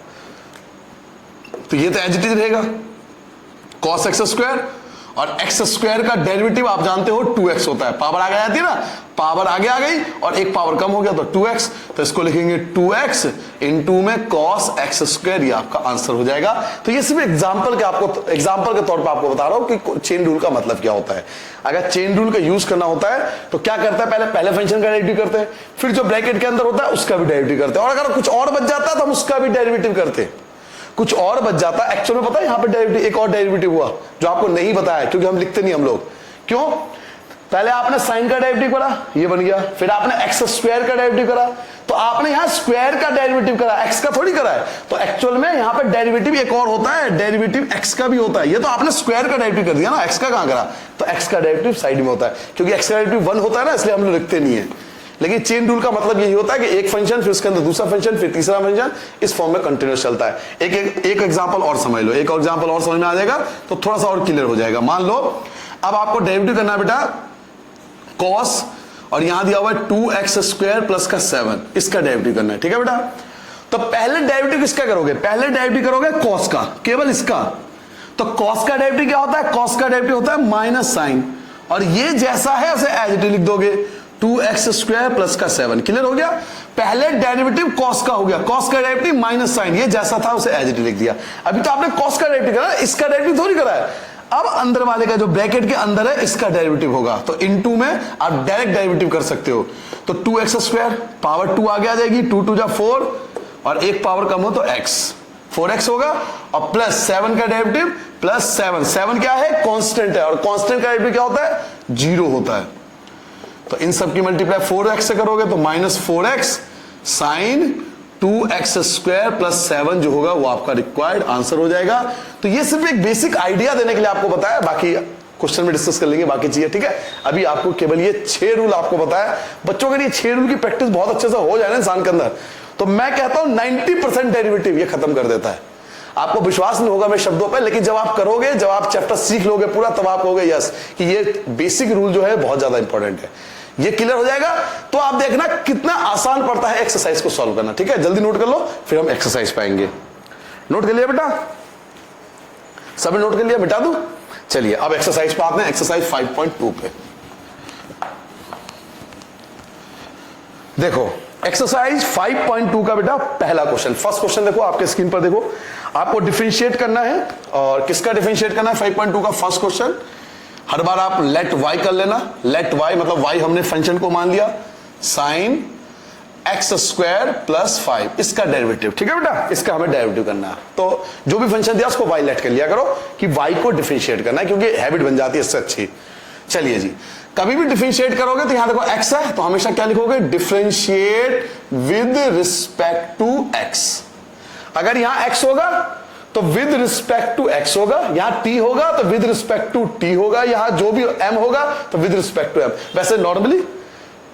तो ये तो एज इट इज रहेगा, कॉस एक्स स्क्वायर। और एक्स स्क्वायर का डेरिवेटिव आप जानते हो 2x होता है। पावर आगे आ जाती है ना, पावर आगे आ गई और एक पावर कम हो गया तो 2x। तो इसको लिखेंगे 2x इंटू में cos x स्क्वायर, ये आपका आंसर हो जाएगा। तो ये सिर्फ एग्जांपल के तौर पर आपको बता रहा हूं कि चेन रूल का मतलब क्या होता है। अगर चेन रूल का यूज करना होता है तो क्या करता है? पहले फंक्शन का डेरिवेटिव करते हैं, फिर जो ब्रैकेट के अंदर होता है उसका भी डेरिवेटिव करते हैं, और अगर कुछ और बच जाता है तो हम उसका भी डेरिवेटिव करते हैं। कुछ और बच जाता है, एक्चुअल में पता है यहां पे डेरिवेटिव, एक और डेरिवेटिव हुआ जो आपको नहीं बताया, क्योंकि हम लिखते नहीं हम लोग। क्यों? पहले आपने साइन का डेरिवेटिव करा, ये बन गया, फिर आपने एक्स स्क्वायर का डेरिवेटिव करा, तो आपने यहां स्क्वायर का डेरिवेटिव करा, एक्स का थोड़ी करा है। तो एक्चुअल में यहां पे डेरिवेटिव एक और होता है, डेरिवेटिव एक्स का भी होता है। ये तो आपने स्क्वायर का डेरिवेटिव कर दिया ना, एक्स का कहां करा? तो एक्स का डेरिवेटिव साइड में होता है, क्योंकि एक्स का डेरिवेटिव 1 होता है ना, इसलिए हम लोग लिखते नहीं है। लेकिन चेन रूल का मतलब यही होता है कि एक फंक्शन, फिर उसके अंदर दूसरा फंक्शन, फिर तीसरा फंक्शन, इस फॉर्म में कंटिन्यूस चलता है। एक एग्जांपल और समझ लो, एक एग्जांपल और समझ में आ जाएगा तो थोड़ा सा और क्लियर हो जाएगा। मान लो अब आपको डेरिवेटिव करना है बेटा कॉस, और यहां दिया हुआ है 2x स्क्वायर प्लस का 7, इसका डेरिवेटिव करना है। ठीक है बेटा, तो पहले डेरिवेटिव किसका करोगे? पहले डेरिवेटिव करोगे कॉस का, केवल इसका। तो कॉस का डेरिवेटिव क्या होता है? कॉस का डेरिवेटिव होता है माइनस साइन, और ये जैसा है उसे एज इट इज लिख दोगे, 2x स्क्वायर प्लस का 7। क्लियर हो गया? पहले डेरिवेटिव कॉस का हो गया, कॉस का डेरिवेटिव माइनस साइन, ये जैसा था उसे एज इट इज लिख दिया। अभी तो आपने कॉस का डेरिवेटिव करा, इसका डेरिवेटिव थोड़ी करा है। अब अंदर वाले का जो ब्रैकेट के अंदर है, इसका डेरिवेटिव होगा, तो इनटू में आप डायरेक्ट डेरिवेटिव कर सकते हो। तो 2x स्क्वायर, पावर 2 आगे आ जाएगी, 2 2 जा 4, और एक पावर कम हो तो x, 4x होगा, और प्लस 7 का डेरिवेटिव प्लस 7 क्या है? कांस्टेंट है, और कांस्टेंट का डेरिवेटिव क्या होता है? 0 होता है। तो इन सब की मल्टीप्लाई 4x से करोगे तो minus 4x sign 2x square plus 7 जो होगा वो आपका रिक्वायर्ड आंसर हो जाएगा। तो ये सिर्फ एक बेसिक आइडिया देने के लिए आपको बताया, बाकी क्वेश्चन में डिस्कस कर लेंगे बाकी चीजें। ठीक है, अभी आपको केवल ये 6 रूल आपको बताया। बच्चों के लिए 6 रूल की प्रैक्टिस बहुत अच्छे से हो जाए ना इंसान के अंदर, तो मैं कहता हूं 90% डेरिवेटिव ये खत्म कर देता है। आपको विश्वास नहीं होगा मेरे शब्दों पर, लेकिन जब आप करोगे, जब आप चैप्टर सीख लोगे पूरा, तब आप कहोगे यस कि ये बेसिक रूल जो है बहुत ज्यादा इंपॉर्टेंट है। ये क्लियर हो जाएगा तो आप देखना कितना आसान पड़ता है एक्सरसाइज को सॉल्व करना। ठीक है, जल्दी नोट कर लो, फिर हम एक्सरसाइज पाएंगे। नोट कर लिया बेटा? सभी नोट कर लिया? मिटा दूं? चलिए अब एक्सरसाइज पे आते हैं, एक्सरसाइज 5.2 पे। देखो एक्सरसाइज 5.2 का बेटा पहला क्वेश्चन, फर्स्ट क्वेश्चन देखो आपके स्क्रीन पर, देखो आपको डिफरेंशिएट करना है। और किसका डिफरेंशिएट करना है? 5.2 का फर्स्ट क्वेश्चन। हर बार आप लेट y कर लेना। लेट y मतलब y हमने फंक्शन को मान लिया, साइन एक्स स्क्वायर प्लस 5, इसका डेरिवेटिव। ठीक है बेटा, इसका हमें डेरिवेटिव करना है। तो जो भी फंक्शन दिया उसको y लेट कर लिया करो कि y को डिफरेंशिएट करना है, क्योंकि हैबिट बन जाती है इससे अच्छी। चलिए जी, कभी भी डिफरेंशिएट करोगे तो यहां देखो x है, तो हमेशा क्या लिखोगे? Differentiate with respect to x। अगर यहां x होगा तो विद रिस्पेक्ट टू x होगा, यहां t होगा तो विद रिस्पेक्ट टू t होगा, यहां जो भी m होगा तो विद रिस्पेक्ट टू m। वैसे नॉर्मली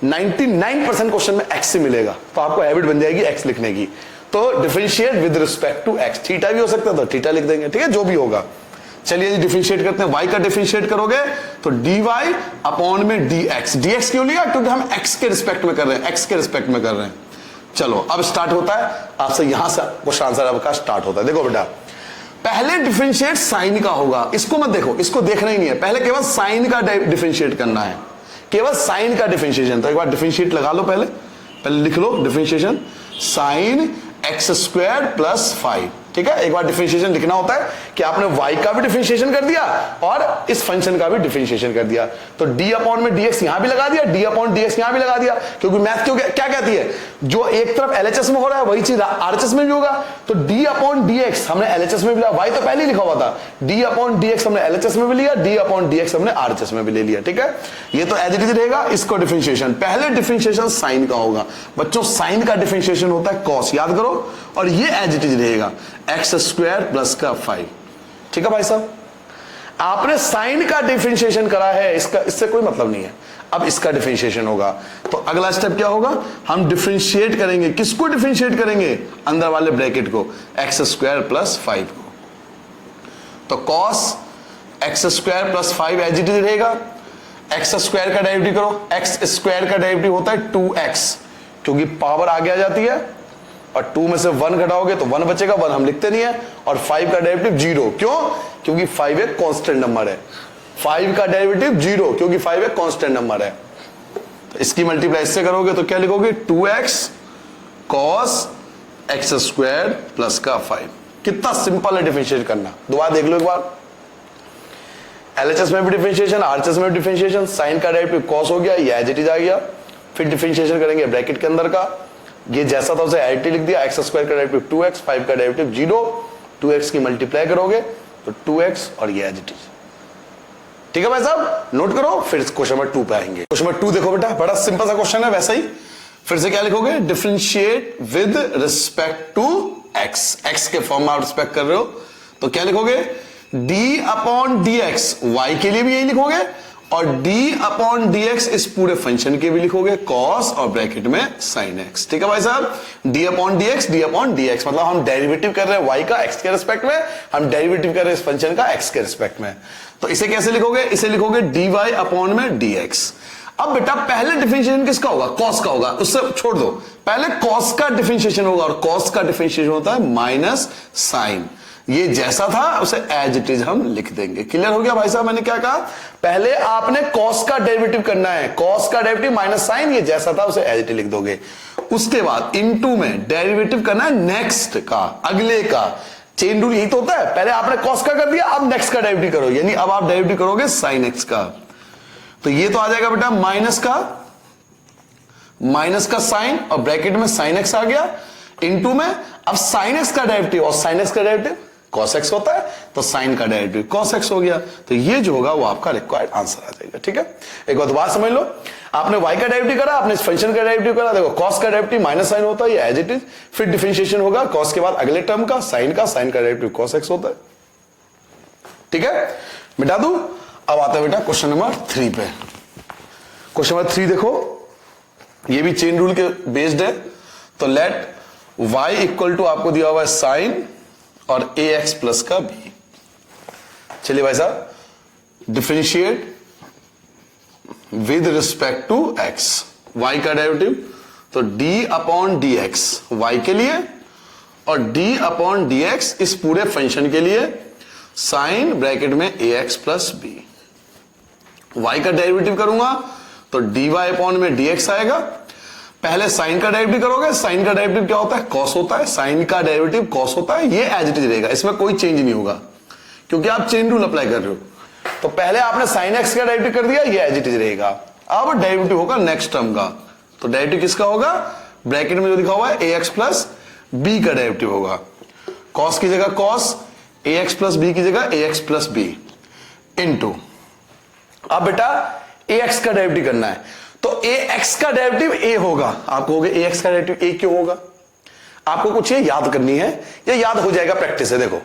99% क्वेश्चन में x से मिलेगा, तो आपको हैबिट बन जाएगी x लिखने की। तो differentiate with respect to x, थीटा भी हो सकता है तो थीटा लिख देंगे। ठीक है, जो भी होगा। चलिए डिफरेंशिएट करते हैं। y का डिफरेंशिएट करोगे तो dy अपॉन में dx। dx क्यों लिया? क्योंकि हम x के रिस्पेक्ट में कर रहे हैं, x के रिस्पेक्ट में कर रहे हैं। चलो अब स्टार्ट होता है आपसे, यहां से क्वेश्चन आंसर आपका स्टार्ट होता है। देखो बेटा, पहले डिफरेंशिएट साइन का होगा, इसको मत देखो, इसको देखना ही नहीं है, पहले केवल साइन का डिफरेंशिएट करना है, केवल साइन का डिफरेंशिएशन। तो एक बार डिफरेंशिएट लगा लो, पहले लिख लो differentiation sine x square plus 5। ठीक है, एक बार डिफरेंशिएशन लिखना होता है कि आपने y का भी डिफरेंशिएशन कर दिया और इस फंक्शन का भी डिफरेंशिएशन कर दिया। तो d अपॉन में dx यहां भी लगा दिया, d अपॉन dx यहां भी लगा दिया, क्योंकि मैथ क्यों क्या कहती है, जो एक तरफ LHS में हो रहा है वही चीज RHS में भी होगा। तो d अपॉन dx हमने LHS में भी लिया, y तो पहले ही लिखा हुआ था, d अपॉन dx हमने LHS में भी लिया, d अपॉन dx हमने RHS में भी ले लिया। ठीक है, ये तो एज इट इज रहेगा। इसको डिफरेंशिएशन, पहले डिफरेंशिएशन साइन का होगा बच्चों, साइन का डिफरेंशिएशन होता है कॉस, याद करो, और ये एज इट इज रहेगा एक्स स्क्वायर प्लस का 5। ठीक है भाई साहब, आपने साइन का डिफरेंशिएशन करा है, इसका इससे कोई मतलब नहीं है। अब इसका डिफरेंशिएशन होगा, तो अगला स्टेप क्या होगा, हम डिफरेंशिएट करेंगे, किसको डिफरेंशिएट करेंगे, अंदर वाले ब्रैकेट को, एक्स स्क्वायर प्लस 5 को। तो cos x square plus 5 as it is रहेगा। एक्स स्क्वायर का डेरिवेटिव करो, एक्स स्क्वायर का डेरिवेटिव होता है 2x, क्योंकि पावर आगे आ जाती है और 2 में से 1 घटाओगे तो 1 बचेगा, 1 हम लिखते नहीं है, और 5 का डेरिवेटिव 0, क्यों, क्योंकि 5 एक कांस्टेंट नंबर है। 5 का डेरिवेटिव 0, क्योंकि 5 एक कांस्टेंट नंबर है। तो इसकी मल्टीप्लाई इससे करोगे तो क्या लिखोगे, 2x cos x square plus का 5। कितना सिंपल है डिफरेंशिएट करना, दोबारा देख लो एक बार। LHS में भी डिफरेंशिएशन, RHS में भी डिफरेंशिएशन, साइन का डेरिवेटिव cos हो गया, ये एज इट इज आ गया। फिर डिफरेंशिएशन करेंगे ब्रैकेट के अंदर का, ये जैसा था उसे एज लिख दिया, एक्स स्क्वायर का डेरिवेटिव 2x, 5 का डेरिवेटिव 0, 2x की मल्टीप्लाई करोगे तो 2x और ये एज इट इज। ठीक है भाई साहब, नोट करो, फिर क्वेश्चन नंबर 2 पे आएंगे। क्वेश्चन नंबर 2 देखो बेटा, बड़ा सिंपल सा क्वेश्चन है, वैसा ही फिर से क्या लिखोगे, differentiate with respect to x, x के फॉर्म में आप रिस्पेक्ट कर रहे हो, तो क्या लिखोगे, d अपॉन dx, y के लिए भी यही लिखोगे, और d अपॉन dx इस पूरे फंक्शन के भी लिखोगे, cos और ब्रैकेट में sin x। ठीक है भाई साहब, d upon dx, d upon dx, मतलब हम डेरिवेटिव कर रहे हैं y का x के रिस्पेक्ट में, हम डेरिवेटिव कर रहे हैं इस फंक्शन का x के रिस्पेक्ट में। तो इसे कैसे लिखोगे, इसे लिखोगे dy अपॉन में dx। अब बेटा पहले डिफरेंशिएशन किसका होगा, cos का होगा, उससे छोड़ दो, पहले cos का डिफरेंशिएशन होगा, और cos का डिफरेंशिएशन होता है माइनस साइन। ये जैसा था उसे एज इट इज हम लिख देंगे। क्लियर हो गया भाई साहब, मैंने क्या कहा, पहले आपने cos का डेरिवेटिव करना है, cos का डेरिवेटिव माइनस साइन, ये जैसा था उसे एज इट इज लिख दोगे। उसके बाद इनटू में डेरिवेटिव करना है नेक्स्ट का, अगले का। चेन रूल यही तो होता है, पहले आपने cos का कर दिया, अब नेक्स्ट का डेरिवेटिव करो, यानी अब आप डेरिवेटिव करोगे sin x का। तो ये तो आ जाएगा बेटा माइनस का साइन, और ब्रैकेट में sin x आ गया, इनटू में अब sin x का डेरिवेटिव, और sin x का डेरिवेटिव cos x होता है, तो sin का डेरिवेटिव cos x हो गया। तो ये जो होगा वो आपका रिक्वायर्ड आंसर आ जाएगा। ठीक है, एक बात बात समझ लो, आपने y का डेरिवेटिव करा, आपने इस फंक्शन का डेरिवेटिव करा, देखो cos का डेरिवेटिव माइनस साइन होता है, ये एज इट इज। फिर डिफरेंशिएशन होगा cos के बाद अगले टर्म का, sin का डेरिवेटिव cos x होता है। ठीक है, मिटा दूं। अब आता है बेटा क्वेश्चन नंबर 3 पे। क्वेश्चन नंबर 3 देखो, ये भी चेन रूल के बेस्ड है। तो लेट y इक्वल टू आपको दिया हुआ है साइन और ax प्लस का b। चलिए भाई साहब, differentiate with respect to x, y का डेरिवेटिव, तो d अपॉन dx y के लिए, और d अपॉन dx इस पूरे फंक्शन के लिए, साइन ब्रैकेट में ax प्लस b। y का डेरिवेटिव करूंगा तो dy अपॉन में dx आएगा। पहले साइन का डेरिवेटिव करोगे, साइन का डेरिवेटिव क्या होता है, cos होता है, साइन का डेरिवेटिव cos होता है, ये एज इट इज रहेगा, इसमें कोई चेंज नहीं होगा, क्योंकि आप चेन रूल अप्लाई कर रहे हो। तो पहले आपने sin x का डेरिवेटिव कर दिया, ये एज इट इज रहेगा। अब डेरिवेटिव होगा नेक्स्ट टर्म का, तो डेरिवेटिव किसका होगा, ब्रैकेट में जो लिखा हुआ है ax प्लस b का डेरिवेटिव होगा। cos की जगह cos, ax प्लस b की जगह ax प्लस b इनटू, अब बेटा ax का डेरिवेटिव करना है, तो ax का डेरिवेटिव a होगा। आप कहोगे ax का डेरिवेटिव a क्यों होगा, आपको कुछ ये याद करनी है, ये याद हो जाएगा प्रैक्टिस से। देखो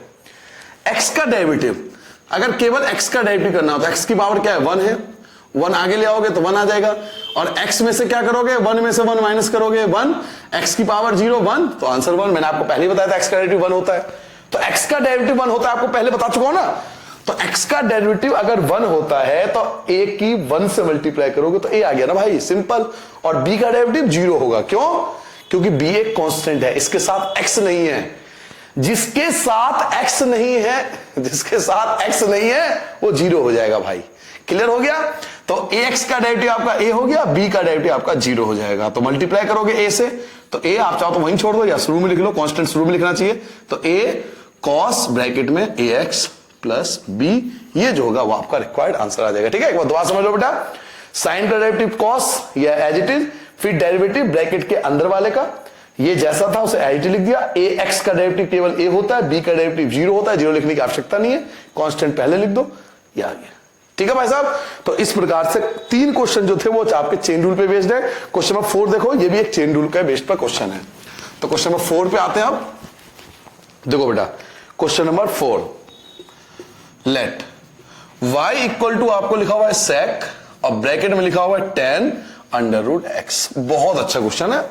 x का डेरिवेटिव, अगर केवल x का डेरिवेटिव करना हो तो x की पावर क्या है, 1 है, 1 आगे ले आओगे तो 1 आ जाएगा, और x में से क्या करोगे, 1 में से 1 माइनस करोगे 1, x की पावर 0 1, तो आंसर 1। मैंने आपको पहले ही बताया था x का डेरिवेटिव 1 होता है, तो x का डेरिवेटिव 1 होता है, आपको पहले बता चुका हूं ना। तो x का डेरिवेटिव अगर 1 होता है तो a की 1 से मल्टीप्लाई करोगे तो a आ गया ना भाई, सिंपल। और b का डेरिवेटिव 0 होगा, क्यों, क्योंकि b एक कांस्टेंट है, इसके साथ x नहीं है, जिसके साथ x नहीं है, जिसके साथ x नहीं है वो 0 हो जाएगा भाई। क्लियर हो गया, तो ax का डेरिवेटिव आपका a हो गया, b का डेरिवेटिव आपका 0 हो जाएगा। तो मल्टीप्लाई करोगे a से, तो a आप चाहो तो वहीं छोड़ दो या शुरू में लिख लो, कांस्टेंट शुरू में लिखना चाहिए, तो a कॉस ब्रैकेट में ए एक्स प्लस बी, ये जो होगा वो आपका रिक्वायर्ड आंसर आ जाएगा। ठीक है, एक बार दोबारा समझ लो बेटा, साइन का डेरिवेटिव कॉस या एज इट इज, फिर डेरिवेटिव ब्रैकेट के अंदर वाले का, ये जैसा था उसे एज इट लिख दिया। ए एक्स का डेरिवेटिव केवल ए होता है, बी का डेरिवेटिव जीरो होता है, जीरो लिखने की आवश्यकता नहीं है, कांस्टेंट पहले लिख दो, ये आ गया। ठीक है भाई साहब, तो इस प्रकार से 3 क्वेश्चन जो थे वो आपके चेन रूल पे बेस्ड है। क्वेश्चन नंबर 4 देखो, ये भी एक चेन रूल का बेस्ड पर क्वेश्चन है। तो क्वेश्चन नंबर 4 पे आते हैं अब। देखो बेटा, question number 4, let y equal to आपको लिखा हुआ है sec और ब्रैकेट में लिखा हुआ है tan अंडर रूट एक्स। बहुत अच्छा क्वेश्चन है,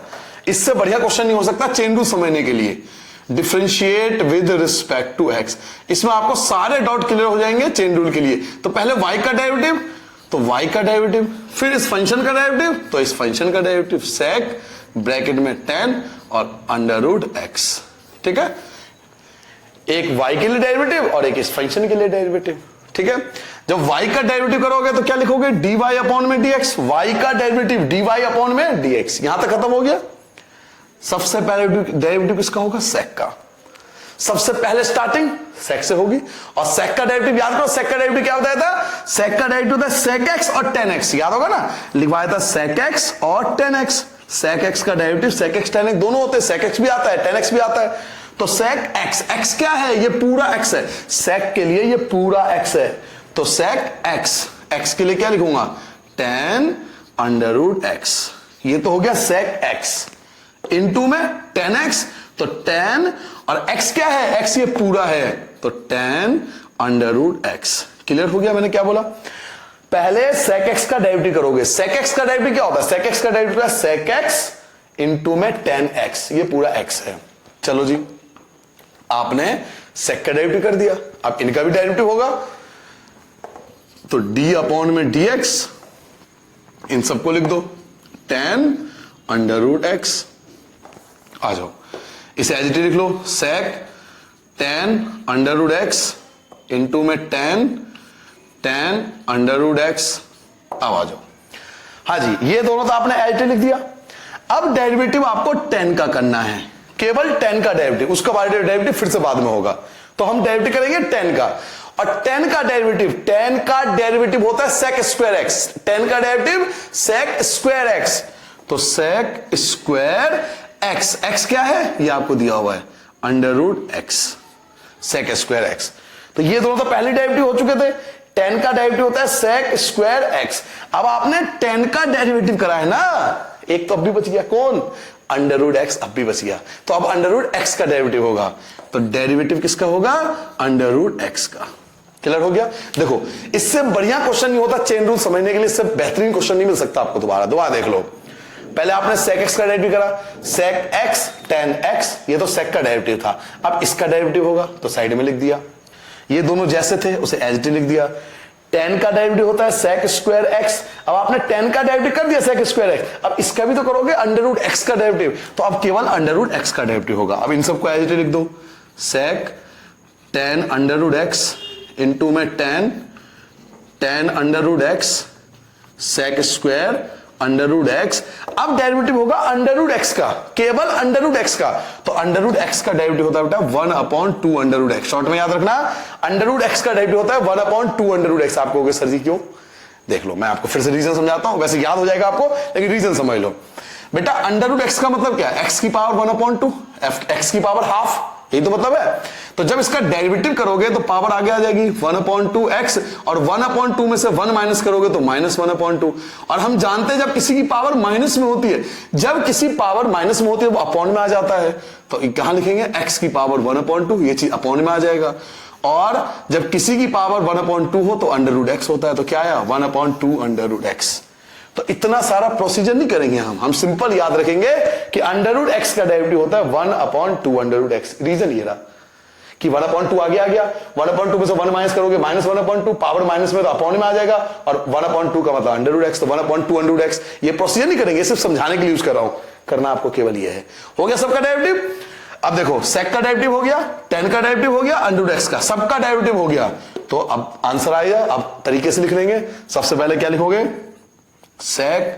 इससे बढ़िया क्वेश्चन नहीं हो सकता चेन रूल समझने के लिए। Differentiate with respect to x, इसमें आपको सारे डाउट क्लियर हो जाएंगे चेन रूल के लिए। तो पहले y का डेरिवेटिव, तो y का डेरिवेटिव, फिर इस फंक्शन का डेरिवेटिव, तो इस फंक्शन का डेरिवेटिव sec ब्रैकेट में tan और अंडर रूट x। ठीक है, एक y के लिए डेरिवेटिव और एक इस फंक्शन के लिए डेरिवेटिव। ठीक है, जब y का डेरिवेटिव करोगे तो क्या लिखोगे, dy अपॉन में dx, y का डेरिवेटिव dy अपॉन में dx। यहां तक खत्म हो गया। सबसे पहले डेरिवेटिव किसका होगा, sec का। सबसे पहले स्टार्टिंग sec से होगी, और sec का डेरिवेटिव याद करो, sec का डेरिवेटिव क्या होता था, sec का डेरिवेटिव होता है sec x और tan x, याद होगा ना, लिखवाया था sec x और tan x। sec x का derivative sec x tan x दोनों होते हैं, sec x भी आता है tan x भी आता है। तो sec x, x क्या है, ये पूरा x है, sec के लिए ये पूरा x है, तो sec x, x के लिए क्या लिखूंगा, tan अंडर रूट x। ये तो हो गया sec x, इनटू में tan x, तो tan और x क्या है, x ये पूरा है, तो tan under root x। Clear हो गया मैंने क्या बोला। पहले sec x का डेरिवेटिव करोगे, sec x का डेरिवेटिव क्या होता है, sec x का डेरिवेटिव है sec x इनटू में tan x, ये पूरा x है। चलो जी, आपने sec का डेरिवेटिव कर दिया, अब इनका भी डेरिवेटिव होगा, तो d अपॉन में dx, इन सबको लिख दो, tan अंडर रूट x। आ जाओ, इसे एज इट इज लिख लो, sec tan under root x into में tan अंडर रूट x। अब आ जाओ, हाँ जी, ये दोनों तो आपने एज इट इज लिख दिया। अब डेरिवेटिव आपको tan का करना है, केवल tan का डेरिवेटिव, उसका डेरिवेटिव फिर से बाद में होगा। तो हम डेरिवेटिव करेंगे tan का, और tan का डेरिवेटिव होता है sec स्क्वायर x, tan का डेरिवेटिव sec स्क्वायर x, तो sec स्क्वायर x, x क्या है, ये आपको दिया हुआ है under root x, sec square x। तो ये दोनों तो पहले डेरिवेटिव हो चुके थे, tan का डेरिवेटिव होता है sec स्क्वायर x। अब आपने tan का डेरिवेटिव करा है ना, एक तो अब भी बच गया, कौन, अंडर रूट एक्स अब भी बच गया, तो अब अंडर रूट एक्स का डेरिवेटिव होगा, तो डेरिवेटिव किसका होगा, अंडर रूट एक्स का। क्लियर हो गया। देखो, इससे बढ़िया क्वेश्चन नहीं होता चेन रूल समझने के लिए, इससे बेहतरीन क्वेश्चन नहीं मिल सकता आपको। दोबारा देख लो, पहले आपने sec x का डेरिवेटिव करा, sec x tan x, ये तो sec का डेरिवेटिव था, अब इसका डेरिवेटिव होगा तो साइड में लिख दिया। ये दोनों जैसे थे उसे एज इट इज लिख दिया। tan का डेरिवेटिव होता है sec स्क्वायर x, अब आपने tan का डेरिवेटिव कर दिया sec स्क्वायर x, अब इसका भी तो करोगे अंडर रूट x का डेरिवेटिव, तो अब केवल अंडर रूट x का डेरिवेटिव होगा। अब इन सबको एज इट इज लिख दो, sec tan under root x into में tan under root x sec square under root X. अब डेरिवेटिव होगा अंडर रूट एक्स का, केवल अंडर रूट एक्स का, तो अंडर रूट एक्स का डेरिवेटिव होता है बेटा 1/2 अंडर रूट एक्स। शॉर्ट में याद रखना, अंडर रूट एक्स का डेरिवेटिव होता है 1/2 अंडर रूट एक्स। आपको सर जी क्यों, देख लो, मैं आपको फिर से रीजन समझाता हूं, वैसे याद हो जाएगा आपको, लेकिन रीजन समझ लो बेटा। अंडर रूट एक्स का मतलब क्या है, एक्स की पावर 1/2, एक्स की पावर हाफ, यही तो मतलब है। तो जब इसका डेरिवेटिव करोगे तो पावर आगे आ जाएगी 1/2 एक्स, और 1/2 में से 1 माइनस करोगे तो -1/2। और हम जानते हैं जब किसी की पावर माइनस में होती है, जब किसी पावर माइनस में होती है वो अपॉन में आ जाता है, तो कहां लिखेंगे, एक्स की पावर 1/2, ये चीज अपॉन में आ जाएगा। और जब किसी की पावर 1/2 हो तो अंडर रूट एक्स होता है, तो क्या आया 1/2 अंडर रूट एक्स। तो इतना सारा प्रोसीजर नहीं करेंगे हम सिंपल याद रखेंगे कि अंडर रूट एक्स का डेरिवेटिव होता है 1/2 अंडर रूट एक्स। रीजन ये रहा कि 1/2 आगे आ गया, 1/2 में से 1 माइनस करोगे -1/2, पावर माइनस में तो अपॉन में आ जाएगा, और 1/2 का मतलब अंडर रूट एक्स, तो 1/2 अंडर रूट एक्स। ये प्रोसीजर नहीं करेंगे, सिर्फ समझाने के लिए यूज कर रहा हूं, करना आपको केवल ये है। हो गया सबका डेरिवेटिव। अब देखो, sec का डेरिवेटिव हो गया, tan का डेरिवेटिव हो गया, अंडर रूट एक्स का, सबका डेरिवेटिव हो गया, तो अब आंसर आएगा। अब तरीके से लिख लेंगे, सबसे पहले क्या लिखोगे, sec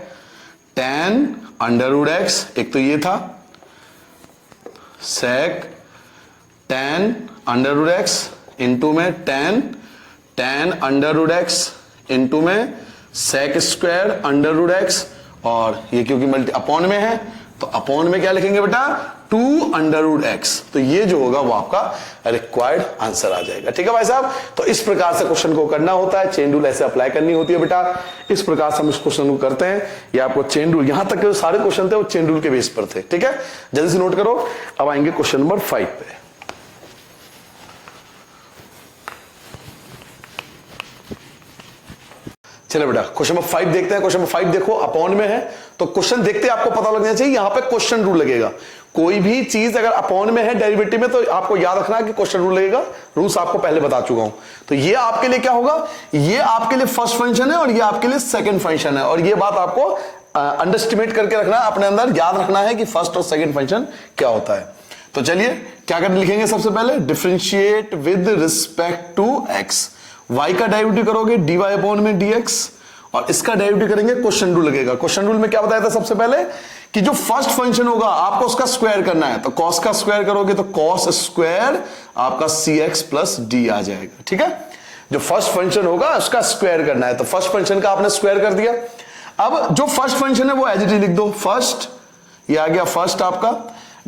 tan under root x, एक तो ये था sec tan under root x into में tan under root x into में sec square under root x, और ये क्योंकि मल्टी अपॉन में है तो अपॉन में क्या लिखेंगे बेटा 2 अंडर रूट एक्स। तो ये जो होगा वो आपका रिक्वायर्ड आंसर आ जाएगा। ठीक है भाई साहब, तो इस प्रकार से क्वेश्चन को करना होता है, चेन रूल ऐसे अप्लाई करनी होती है बेटा। इस प्रकार से हम इस क्वेश्चन को करते हैं। ये आपको चेन रूल, यहां तक के जो सारे क्वेश्चन थे वो चेन रूल के बेस पर थे। ठीक है, जल्दी से नोट करो। अब आएंगे क्वेश्चन नंबर 5 पे। चलो बेटा क्वेश्चन नंबर 5 देखते हैं। क्वेश्चन नंबर 5 देखो अपॉन में है, तो क्वेश्चन देखते ही आपको पता लगना चाहिए यहां पे क्वेश्चन रूल लगेगा। कोई भी चीज अगर अपॉन में है डेरिवेटिव में, तो आपको याद रखना है कि क्वेश्चन रूल लगेगा। रूल्स आपको पहले बता चुका हूं। तो ये आपके लिए क्या होगा, ये आपके लिए फर्स्ट फंक्शन है और ये आपके लिए सेकंड फंक्शन है, और ये बात आपको अंडरस्टिमेट करके रखना है, अपने अंदर याद रखना है कि फर्स्ट और सेकंड फंक्शन क्या होता है। तो चलिए क्या कर लिखेंगे, सबसे पहले differentiate with respect to X. y का डेरिवेटिव करोगे dy अपॉन में dx, और इसका डेरिवेटिव करेंगे, क्वेश्चन रूल लगेगा। क्वेश्चन रूल में क्या बताया था सबसे पहले कि जो फर्स्ट फंक्शन होगा आपको उसका स्क्वायर करना है, तो cos का स्क्वायर करोगे तो cos स्क्वायर आपका cx प्लस डी आ जाएगा। ठीक है, जो फर्स्ट फंक्शन होगा उसका स्क्वायर करना है, तो फर्स्ट फंक्शन का आपने स्क्वायर कर दिया। अब जो फर्स्ट फंक्शन है वो एज इट इज लिख दो, फर्स्ट, ये आ गया फर्स्ट आपका,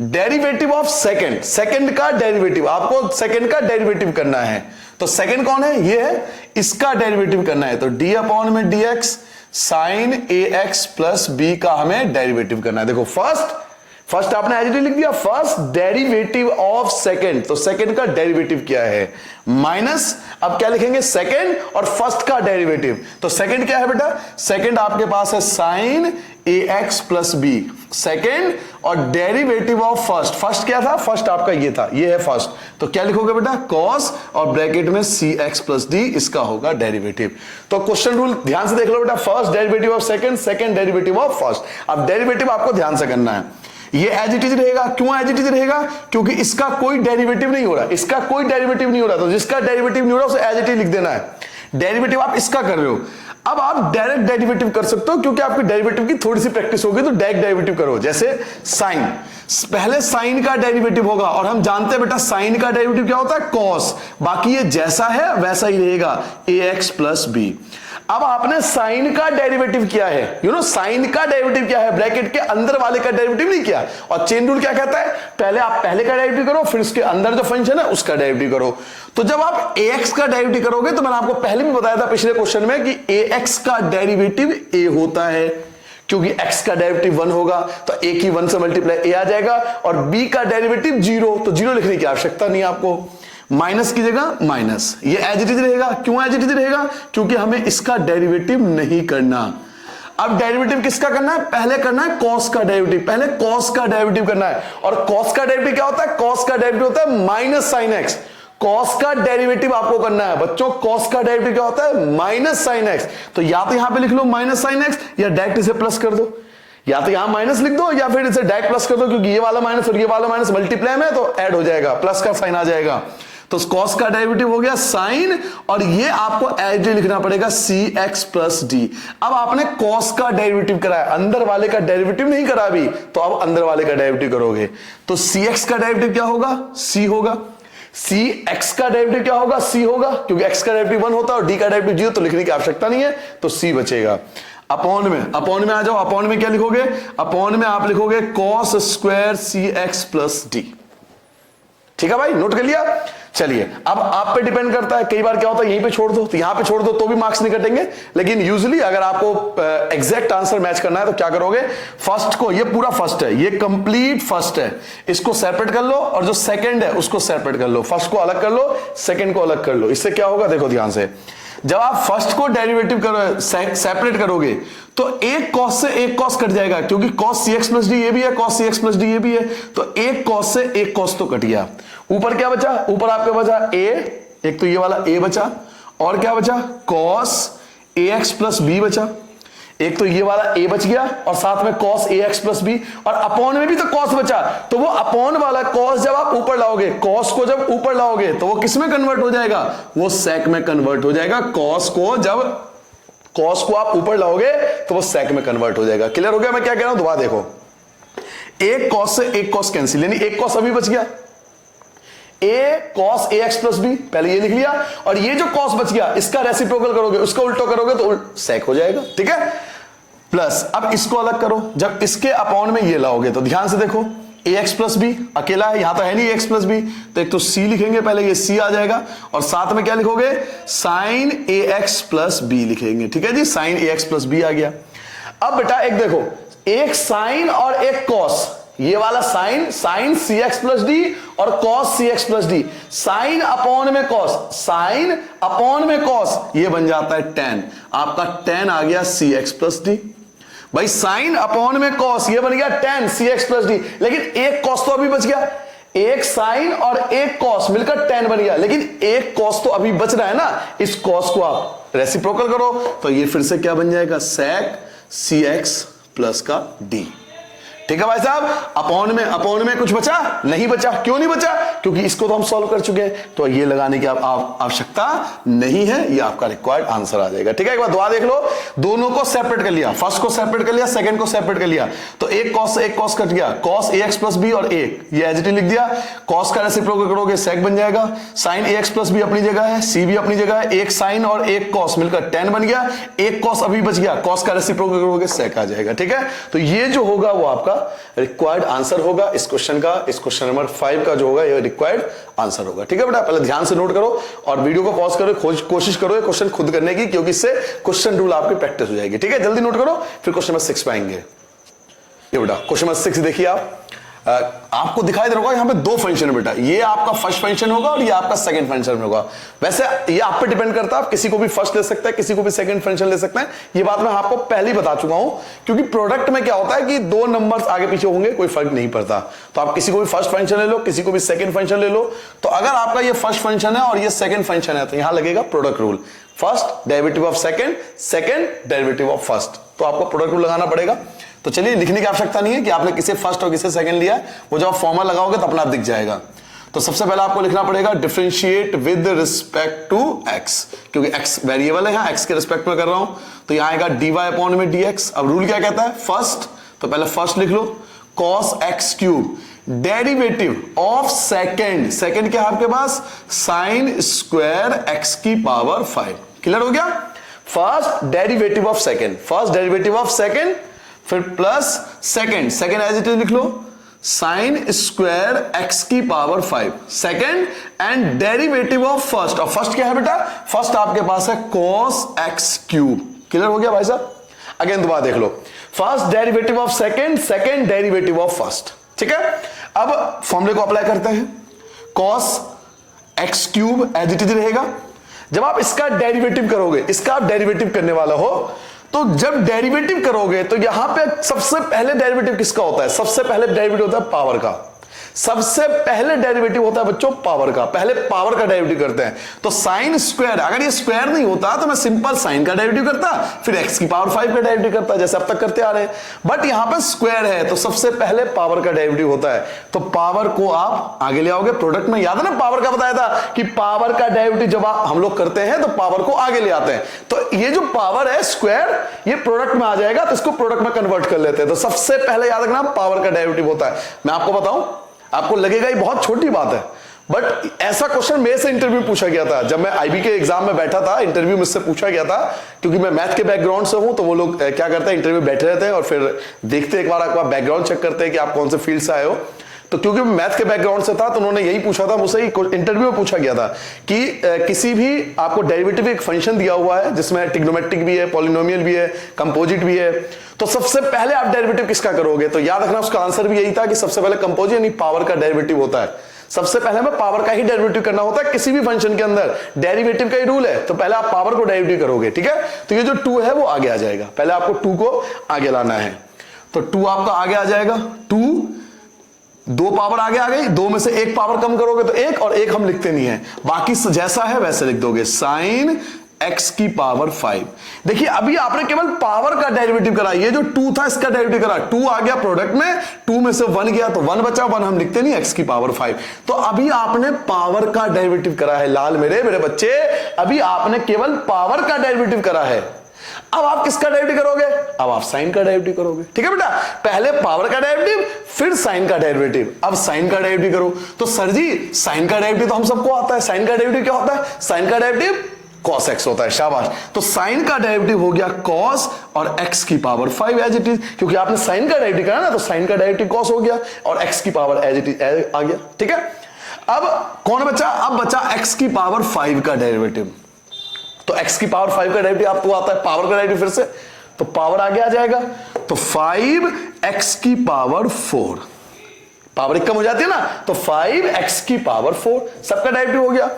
डेरिवेटिव ऑफ सेकंड, सेकंड का डेरिवेटिव, आपको सेकंड का डेरिवेटिव करना है। तो सेकंड कौन है, ये है, इसका डेरिवेटिव करना है, तो डी अपॉन में dx sine ax plus b का हमें डेरिवेटिव करना है। देखो फर्स्ट आपने एज इट इज लिख दिया, फर्स्ट डेरिवेटिव ऑफ सेकंड, तो सेकंड का डेरिवेटिव क्या है, माइनस, अब क्या लिखेंगे, सेकंड और फर्स्ट का डेरिवेटिव। तो सेकंड क्या है बेटा, सेकंड आपके पास है sine ax plus B, second, और डेरिवेटिव ऑफ फर्स्ट, फर्स्ट क्या था, फर्स्ट आपका ये था, ये है फर्स्ट, तो क्या लिखोगे बेटा, cos और ब्रैकेट में cx प्लस डी, इसका होगा डेरिवेटिव। तो क्वेश्चन रूल ध्यान से देख लो बेटा, first derivative of second, second derivative of first. अब डेरिवेटिव आपको ध्यान से करना है, ये एज इट इज रहेगा। क्यों एज इट इज रहेगा, क्योंकि इसका कोई डेरिवेटिव नहीं हो रहा, इसका कोई डेरिवेटिव नहीं हो रहा, तो जिसका डेरिवेटिव नहीं हो रहा उसे एज इट इज लिख देना है। डेरिवेटिव आप इसका कर रहे हो, अब आप डायरेक्ट डेरिवेटिव कर सकते हो, क्योंकि आपकी डेरिवेटिव की थोड़ी सी प्रैक्टिस होगी, तो डायरेक्ट डेरिवेटिव करो। जैसे साइन, पहले साइन का डेरिवेटिव होगा, और हम जानते हैं बेटा साइन का डेरिवेटिव क्या होता है, कॉस, बाकी ये जैसा है वैसा ही रहेगा, ax प्लस बी। अब आपने साइन का डेरिवेटिव किया है, साइन का डेरिवेटिव क्या है, ब्रैकेट के अंदर वाले का डेरिवेटिव नहीं किया, और चेन रूल क्या कहता है, पहले आप पहले का डेरिवेटिव करो, फिर उसके अंदर जो फंक्शन है उसका डेरिवेटिव करो। तो जब आप ax का डेरिवेटिव करोगे, तो मैंने आपको पहले भी बताया था पिछले क्वेश्चन में कि ax का डेरिवेटिव a होता है, क्योंकि x का डेरिवेटिव 1 होगा, तो a की 1 से मल्टीप्लाई a आ जाएगा, और b का डेरिवेटिव 0, तो 0 लिखने की आवश्यकता नहीं आपको, माइनस की जगह माइनस, ये एज इट इज रहेगा। क्यों एज इट इज रहेगा, क्योंकि हमें इसका डेरिवेटिव नहीं करना। अब डेरिवेटिव किसका करना है, पहले करना है cos का डेरिवेटिव, पहले cos का डेरिवेटिव करना है, और cos का डेरिवेटिव क्या होता है, cos का डेरिवेटिव होता है माइनस साइन x। cos का डेरिवेटिव आपको करना है बच्चों, cos का डेरिवेटिव क्या होता है, माइनस साइन x। तो या तो यहां पे लिख लो माइनस साइन x, या डायरेक्ट इसे प्लस कर दो, या तो यहां माइनस लिख दो या फिर इसे डायरेक्ट प्लस कर दो, क्योंकि ये वाला माइनस और ये वाला माइनस मल्टीप्लाई में तो ऐड हो जाएगा, प्लस का साइन आ जाएगा। तो cos का डेरिवेटिव हो गया साइन, और ये आपको एज लिखना पड़ेगा cx प्लस डी। अब आपने cos का डेरिवेटिव कराया, अंदर वाले का डेरिवेटिव नहीं करा अभी, तो अब अंदर वाले का डेरिवेटिव करोगे, तो cx का डेरिवेटिव क्या होगा, c होगा, cx का डेरिवेटिव क्या होगा, c होगा, क्योंकि x का डेरिवेटिव 1 होता है और d का डेरिवेटिव 0, तो लिखने की आवश्यकता नहीं है, तो c बचेगा। अपॉन में आ जाओ, अपॉन में क्या लिखोगे, अपॉन में आप लिखोगे cos square cx plus D. ठीक है भाई, नोट कर लिया। चलिए अब आप पे डिपेंड करता है, कई बार क्या होता है यहीं पे छोड़ दो, तो यहां पे छोड़ दो तो भी मार्क्स नहीं कटेंगे, लेकिन यूजुअली अगर आपको एग्जैक्ट आंसर मैच करना है तो क्या करोगे, फर्स्ट को, ये पूरा फर्स्ट है, ये कंप्लीट फर्स्ट है, इसको सेपरेट कर लो, और जो सेकंड है उसको सेपरेट कर लो, फर्स्ट को अलग कर लो, सेकंड को अलग कर लो। इससे क्या होगा, देखो ध्यान से, जब आप फर्स्ट को डेरिवेटिव करो, सेपरेट करोगे, तो एक कॉस से एक कॉस कट जाएगा, क्योंकि cos cx प्लस डी ये भी है, cos cx प्लस डी ये भी है, तो एक कॉस से एक कॉस तो कट गया। ऊपर क्या बचा, ऊपर आपके बचा a, एक तो ये वाला a बचा, और क्या बचा, cos ax प्लस b बचा, एक तो ये वाला a बच गया, और साथ में cos ax प्लस b, और अपॉन में भी तो cos बचा, तो वो अपॉन वाला cos जब आप ऊपर लाओगे, cos को जब ऊपर लाओगे तो वो किस में कन्वर्ट हो जाएगा, वो sec में कन्वर्ट हो जाएगा। cos को आप ऊपर लाओगे तो वो sec में कन्वर्ट हो जाएगा। क्लियर हो गया मैं क्या कह रहा हूं, दोबारा देखो, एक cos से एक cos कैंसिल, यानी एक cos अभी बच गया, ए cos ax प्लस बी, पहले ये लिख लिया, और ये जो cos बच गया इसका रेसिप्रोकल करोगे, उसका उल्टा करोगे तो sec हो जाएगा, ठीक है। प्लस अब इसको अलग करो, जब इसके अपॉन में ये लाओगे तो ध्यान से देखो, ax प्लस बी अकेला है, यहां तो है नहीं ax प्लस बी, तो एक तो c लिखेंगे पहले, ये c आ जाएगा, और साथ में क्या लिखोगे, sin ax प्लस बी लिखेंगे, ठीक है जी, sin ax प्लस बी आ गया। अब बेटा एक देखो, एक साइन और एक कॉस, ये वाला sine sine c x plus d और cos c x plus d, sine upon में कॉस, साइन अपॉन में कॉस, ये बन जाता है टेन, आपका टेन आ गया सी एक्स प्लस डी। भाई साइन अपॉन में कॉस, ये बन गया tan c x plus d, लेकिन एक कॉस तो अभी बच गया, एक साइन और एक कॉस मिलकर टेन बन गया, लेकिन एक कॉस तो अभी बच रहा है ना, इस कॉस को आप रेसिप्रोकल करो तो ये फिर से क्या बन जाएगा, सेक सी एक्स प्लस का डी, ठीक है भाई साहब। अपॉन में कुछ बचा नहीं बचा, क्यों नहीं बचा, क्योंकि इसको तो हम सॉल्व कर चुके हैं, तो ये लगाने की आवश्यकता नहीं है, ये आपका रिक्वायर्ड आंसर आ जाएगा, ठीक है। एक बार दुआ देख लो, दोनों को सेपरेट कर लिया, फर्स्ट को सेपरेट कर लिया, सेकंड को सेपरेट कर लिया, तो एक कॉस कट गया, कॉस ax प्लस बी और एक ये एज इट इज लिख दिया, कॉस का रेसिप्रोकल करोगे सेक बन जाएगा, साइन ax प्लस बी अपनी जगह है, सी भी अपनी जगह है, एक साइन और एक कॉस मिलकर टेन बन गया, एक कॉस अभी बच गया, कॉस का रेसिप्रोकल करोगे सेक आ जाएगा, ठीक है। तो ये जो होगा वो आपका रिक्वायर्ड आंसर होगा इस क्वेश्चन का, इस क्वेश्चन नंबर 5 का जो होगा ये रिक्वायर्ड आंसर होगा, ठीक है बेटा। पहले ध्यान से नोट करो और वीडियो को पॉज करो, कोशिश करो ये क्वेश्चन खुद करने की, क्योंकि इससे क्वेश्चन रूल आपकी प्रैक्टिस हो जाएगी, ठीक है। जल्दी नोट करो, फिर क्वेश्चन नंबर 6 पे आएंगे। ये बेटा क्वेश्चन नंबर 6 देखिए आप, आपको दिखाई दे रहा होगा, यहाँ पे दो फंक्शन है बेटा, ये आपका फर्स्ट फंक्शन होगा और ये आपका सेकंड फंक्शन होगा। वैसे ये आप पे डिपेंड करता है, आप किसी को भी फर्स्ट ले सकते हैं, किसी को भी सेकंड फंक्शन ले सकते हैं, ये बात मैं आपको पहले ही बता चुका हूं, क्योंकि प्रोडक्ट में क्या होता है कि दो नंबर्स आगे पीछे होंगे, कोई फर्क नहीं पड़ता, तो आप किसी को भी फर्स्ट फंक्शन ले लो, किसी को भी सेकंड फंक्शन ले लो। तो अगर आपका ये फर्स्ट फंक्शन है और ये सेकंड फंक्शन है तो यहां लगेगा product rule, first derivative of second, second derivative of first, तो आपको प्रोडक्ट रूल लगाना पड़ेगा। तो चलिए लिखने की आवश्यकता नहीं है कि आपने किसे फर्स्ट और किसे सेकंड लिया है, वो जब आप फॉर्मूला लगाओगे तो अपना आप दिख जाएगा। तो सबसे पहले आपको लिखना पड़ेगा differentiate with respect to X, क्योंकि एक्स वेरिएबल है, यहां एक्स के रिस्पेक्ट में कर रहा हूं, तो यहां आएगा dy अपॉन में dx। अब रूल क्या कहता है, फर्स्ट, तो पहले फर्स्ट लिख लो, cos x cube derivative of second, second क्या है आपके पास, साइन स्क्वायर x की पावर 5, क्लियर हो गया। First derivative of second, first derivative of second, फिर plus second, second as it is लिख लो, साइन स्क्वायर x की power 5 second, and derivative of first, और फर्स्ट क्या है बेटा, फर्स्ट आपके पास है cos x क्यूब, क्लियर हो गया भाई साहब। अगेन दोबारा देख लो, first derivative of second, second derivative of first, ठीक है। अब फॉर्मूले को अप्लाई करते हैं, cos x cube as it is रहेगा। जब आप इसका डेरिवेटिव करोगे, इसका आप डेरिवेटिव करने वाला हो, तो जब डेरिवेटिव करोगे तो यहां पे सबसे पहले डेरिवेटिव किसका होता है, सबसे पहले डेरिवेटिव होता है पावर का, सबसे पहले डेरिवेटिव होता है बच्चों पावर का, पहले पावर का डेरिवेटिव करते हैं। तो साइन स्क्वायर, अगर ये स्क्वायर नहीं होता तो मैं सिंपल साइन का डेरिवेटिव करता, फिर x की पावर 5 का डेरिवेटिव करता, जैसे अब तक करते आ रहे हैं, बट यहां पे स्क्वायर है तो सबसे पहले पावर का डेरिवेटिव होता है, तो पावर को आप आगे ले आओगे प्रोडक्ट में। याद है ना पावर का बताया था कि पावर का डेरिवेटिव जब हम लोग करते हैं तो पावर को आगे ले आते हैं, तो ये जो पावर है स्क्वायर, ये प्रोडक्ट में आ जाएगा, तो इसको प्रोडक्ट में कन्वर्ट कर लेते हैं। तो सबसे पहले याद रखना पावर का डेरिवेटिव होता है। मैं आपको बताऊं, आपको लगेगा ये बहुत छोटी बात है, बट ऐसा क्वेश्चन मेरे से इंटरव्यू पूछा गया था, जब मैं आईबी के एग्जाम में बैठा था, इंटरव्यू मुझसे पूछा गया था, क्योंकि मैं मैथ के बैकग्राउंड से हूं, तो वो लोग क्या करते हैं, इंटरव्यू बैठे रहते हैं और फिर देखते एक बार आपका बैकग्राउंड चेक करते हैं कि आप कौन से फील्ड से आए हो। तो क्योंकि मैं मैथ के बैकग्राउंड से था, तो उन्होंने यही पूछा था मुझसे, इंटरव्यू में पूछा गया था कि किसी भी आपको डेरिवेटिव एक फंक्शन दिया हुआ है जिसमें ट्रिग्नोमेट्रिक भी है, पॉलिनोमियल भी है, कंपोजिट भी है, तो सबसे पहले आप डेरिवेटिव किसका करोगे, तो याद रखना उसका आंसर भी यही था कि सबसे पहले कंपोजिट यानी पावर का डेरिवेटिव होता है, सबसे पहले हमें पावर का ही डेरिवेटिव करना होता है किसी भी फंक्शन के अंदर, डेरिवेटिव का ही रूल है, तो पहले आप पावर को डेरिवेटिव करोगे, ठीक है। तो ये जो 2 है वो आगे आ जाएगा, पहले आपको 2 को आगे लाना है, तो 2 आपका आगे आ जाएगा, 2 दो पावर आगे आ गई, 2 में से एक पावर कम करोगे तो 1, और 1 हम लिखते नहीं है, बाकी जैसा है वैसे लिख दोगे, साइन x की पावर 5। देखिए अभी आपने केवल पावर का डेरिवेटिव करा, ये जो 2 था इसका डेरिवेटिव करा, 2 आ गया प्रोडक्ट में, 2 में से 1 गया तो 1 बचा, 1 हम लिखते नहीं, x की पावर 5। तो अभी आपने पावर का डेरिवेटिव करा है, लाल मेरे बच्चे, अभी आपने केवल पावर का डेरिवेटिव करा है। अब आप किसका डेरिवेटिव करोगे? अब आप साइन का डेरिवेटिव करोगे। ठीक है बेटा, पहले पावर का डेरिवेटिव फिर साइन का डेरिवेटिव। अब साइन का डेरिवेटिव करो तो सर जी साइन का डेरिवेटिव तो हम सबको आता है। साइन का डेरिवेटिव क्या होता है? साइन का डेरिवेटिव cos x होता है। शाबाश। तो साइन का डेरिवेटिव हो गया cos और x की पावर 5 एज इट इज, क्योंकि आपने साइन का डेरिवेटिव करा ना, तो साइन का डेरिवेटिव cos हो गया और x की पावर एज इट इज आ गया। ठीक है, अब कौन बचा? अब बचा x की पावर 5 का डेरिवेटिव। तो x की पावर 5 का डेरिवेटिव आपको आता है, पावर का डेरिवेटिव फिर से, तो पावर आगे आ जाएगा, तो 5x की पावर 4, पावर एक कम हो जाती है ना, तो 5x की पावर 4 सबका डेरिवेटिव हो गया।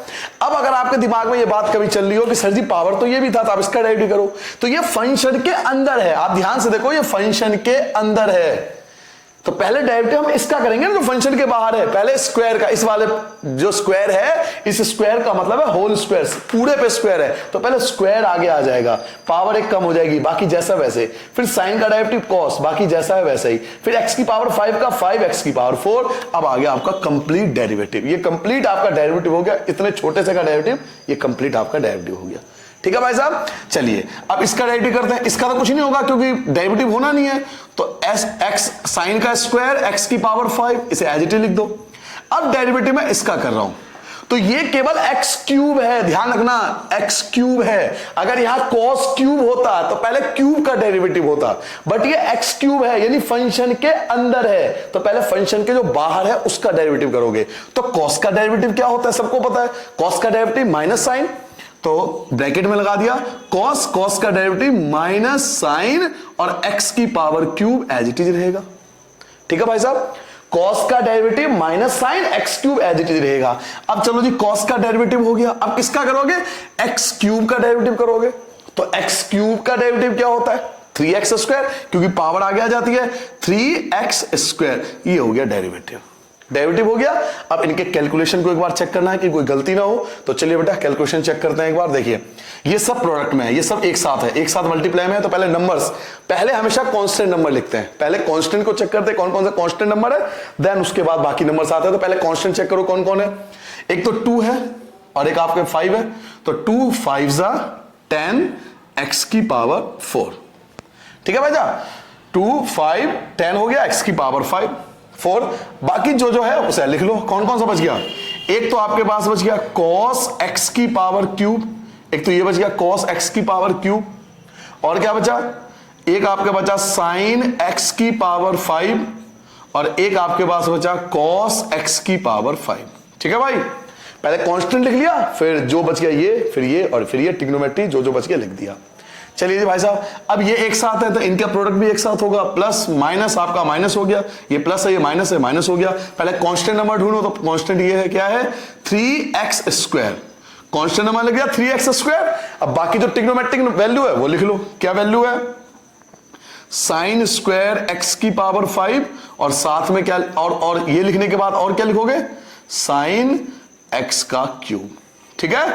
अब अगर आपके दिमाग में ये बात कभी चल रही हो कि सर जी पावर तो ये भी था, तो आप इसका डेरिवेटिव करो, तो ये फंक्शन के अंदर है। आप ध्यान से देखो, ये फंक्शन के अंदर है, तो पहले डेरिवेटिव हम इसका करेंगे ना जो फंक्शन के बाहर है। पहले स्क्वायर का, इस वाले जो स्क्वायर है, इस स्क्वायर का मतलब है होल स्क्वायर, पूरे पे स्क्वायर है, तो पहले स्क्वायर आगे आ जाएगा, पावर एक कम हो जाएगी, बाकी जैसा वैसे। फिर साइन का डेरिवेटिव cos, बाकी जैसा है वैसा ही। फिर x की पावर 5 का 5x की पावर 4। अब आ गया आपका कंप्लीट डेरिवेटिव। ये कंप्लीट आपका डेरिवेटिव हो गया, इतने छोटे से का डेरिवेटिव, ये कंप्लीट आपका डेरिवेटिव हो गया। ठीक है भाई साहब, चलिए अब इसका डेरिवेटिव करते हैं। इसका तो कुछ नहीं होगा क्योंकि डेरिवेटिव होना नहीं है, तो एस एक्स साइन का स्क्वायर x की पावर 5, इसे एज इट इज लिख दो। अब डेरिवेटिव मैं इसका कर रहा हूं, तो ये केवल x क्यूब है, ध्यान रखना x क्यूब है। अगर यहां cos क्यूब होता तो पहले क्यूब का डेरिवेटिव होता, बट ये x क्यूब है यानी फंक्शन के अंदर है, तो पहले फंक्शन के जो बाहर है उसका डेरिवेटिव करोगे। तो cos का डेरिवेटिव क्या होता है सबको पता है, cos का डेरिवेटिव माइनस साइन, तो ब्रैकेट में लगा दिया cos का डेरिवेटिव माइनस साइन और x की power cube as it is रहेगा। ठीक है भाई साहब, cos का derivative minus sine x cube as it is रहेगा। अब चलो जी cos का डेरिवेटिव हो गया, अब किसका करोगे? x क्यूब का डेरिवेटिव करोगे, तो x क्यूब का डेरिवेटिव क्या होता है? 3x स्क्वायर, क्योंकि पावर आगे आ जाती है, 3x स्क्वायर, ये हो गया डेरिवेटिव। डेरिवेटिव हो गया। अब इनके कैलकुलेशन को एक बार चेक करना है कि कोई गलती ना हो, तो चलिए बेटा कैलकुलेशन चेक करते हैं एक बार। देखिए ये सब प्रोडक्ट में है, ये सब एक साथ है, एक साथ मल्टीप्लाई में है, तो पहले नंबर्स, पहले हमेशा कांस्टेंट नंबर लिखते हैं, पहले कांस्टेंट को चेक करते हैं कौन कौन सा कांस्टेंट नंबर है, देन उसके बाद बाकी नंबर्स आते हैं। तो पहले कांस्टेंट चेक करो कौन कौन है। एक तो 2 है और एक आपके 5 है, तो 2 5 जा 10 x की पावर 4। ठीक है भाई जा, 2 5 10 हो गया, x की पावर 5 4। बाकी जो जो है उसे लिख लो, कौन कौन सा बच गया। एक तो आपके पास बच गया cos x की पावर क्यूब, एक तो ये बच गया cos x की पावर क्यूब, और क्या बचा, एक आपके बचा sin x की पावर 5, और एक आपके पास बचा cos x की पावर 5। ठीक है भाई, पहले कांस्टेंट लिख लिया, फिर जो बच गया ये, फिर ये, और फिर ये ट्रिग्नोमेट्री जो जो बच गया लिख दिया। चलिए जी भाई साहब, अब ये एक साथ है तो इनका प्रोडक्ट भी एक साथ होगा, प्लस माइनस आपका माइनस हो गया, ये प्लस है ये माइनस है, माइनस हो गया। पहले कांस्टेंट नंबर ढूंढो, तो कांस्टेंट ये है, क्या है, 3x स्क्वायर। कांस्टेंट नंबर लग गया 3x स्क्वायर। अब बाकी जो ट्रिग्नोमेट्रिक वैल्यू है वो लिख लो, क्या वैल्यू है, साइन स्क्वायर x की पावर 5, और साथ में क्या, और ये लिखने के बाद और क्या लिखोगे, साइन x का क्यूब। ठीक है,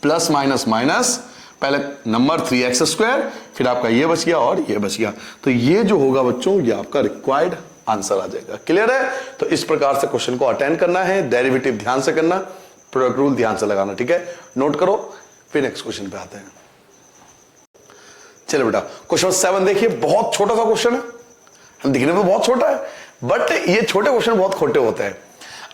प्लस माइनस माइनस, पहले नंबर 3x स्क्वायर, फिर आपका ये बच गया और ये बच गया, तो ये जो होगा बच्चों ये आपका रिक्वायर्ड आंसर आ जाएगा। क्लियर है, तो इस प्रकार से क्वेश्चन को अटेंड करना है, डेरिवेटिव ध्यान से करना, प्रोडक्ट रूल ध्यान से लगाना। ठीक है, नोट करो, फिर नेक्स्ट क्वेश्चन पे आते हैं। चलो बेटा क्वेश्चन 7 देखिए, बहुत छोटा सा क्वेश्चन है, दिखने में बहुत छोटा है, बट ये छोटे क्वेश्चन बहुत खोटे होते हैं।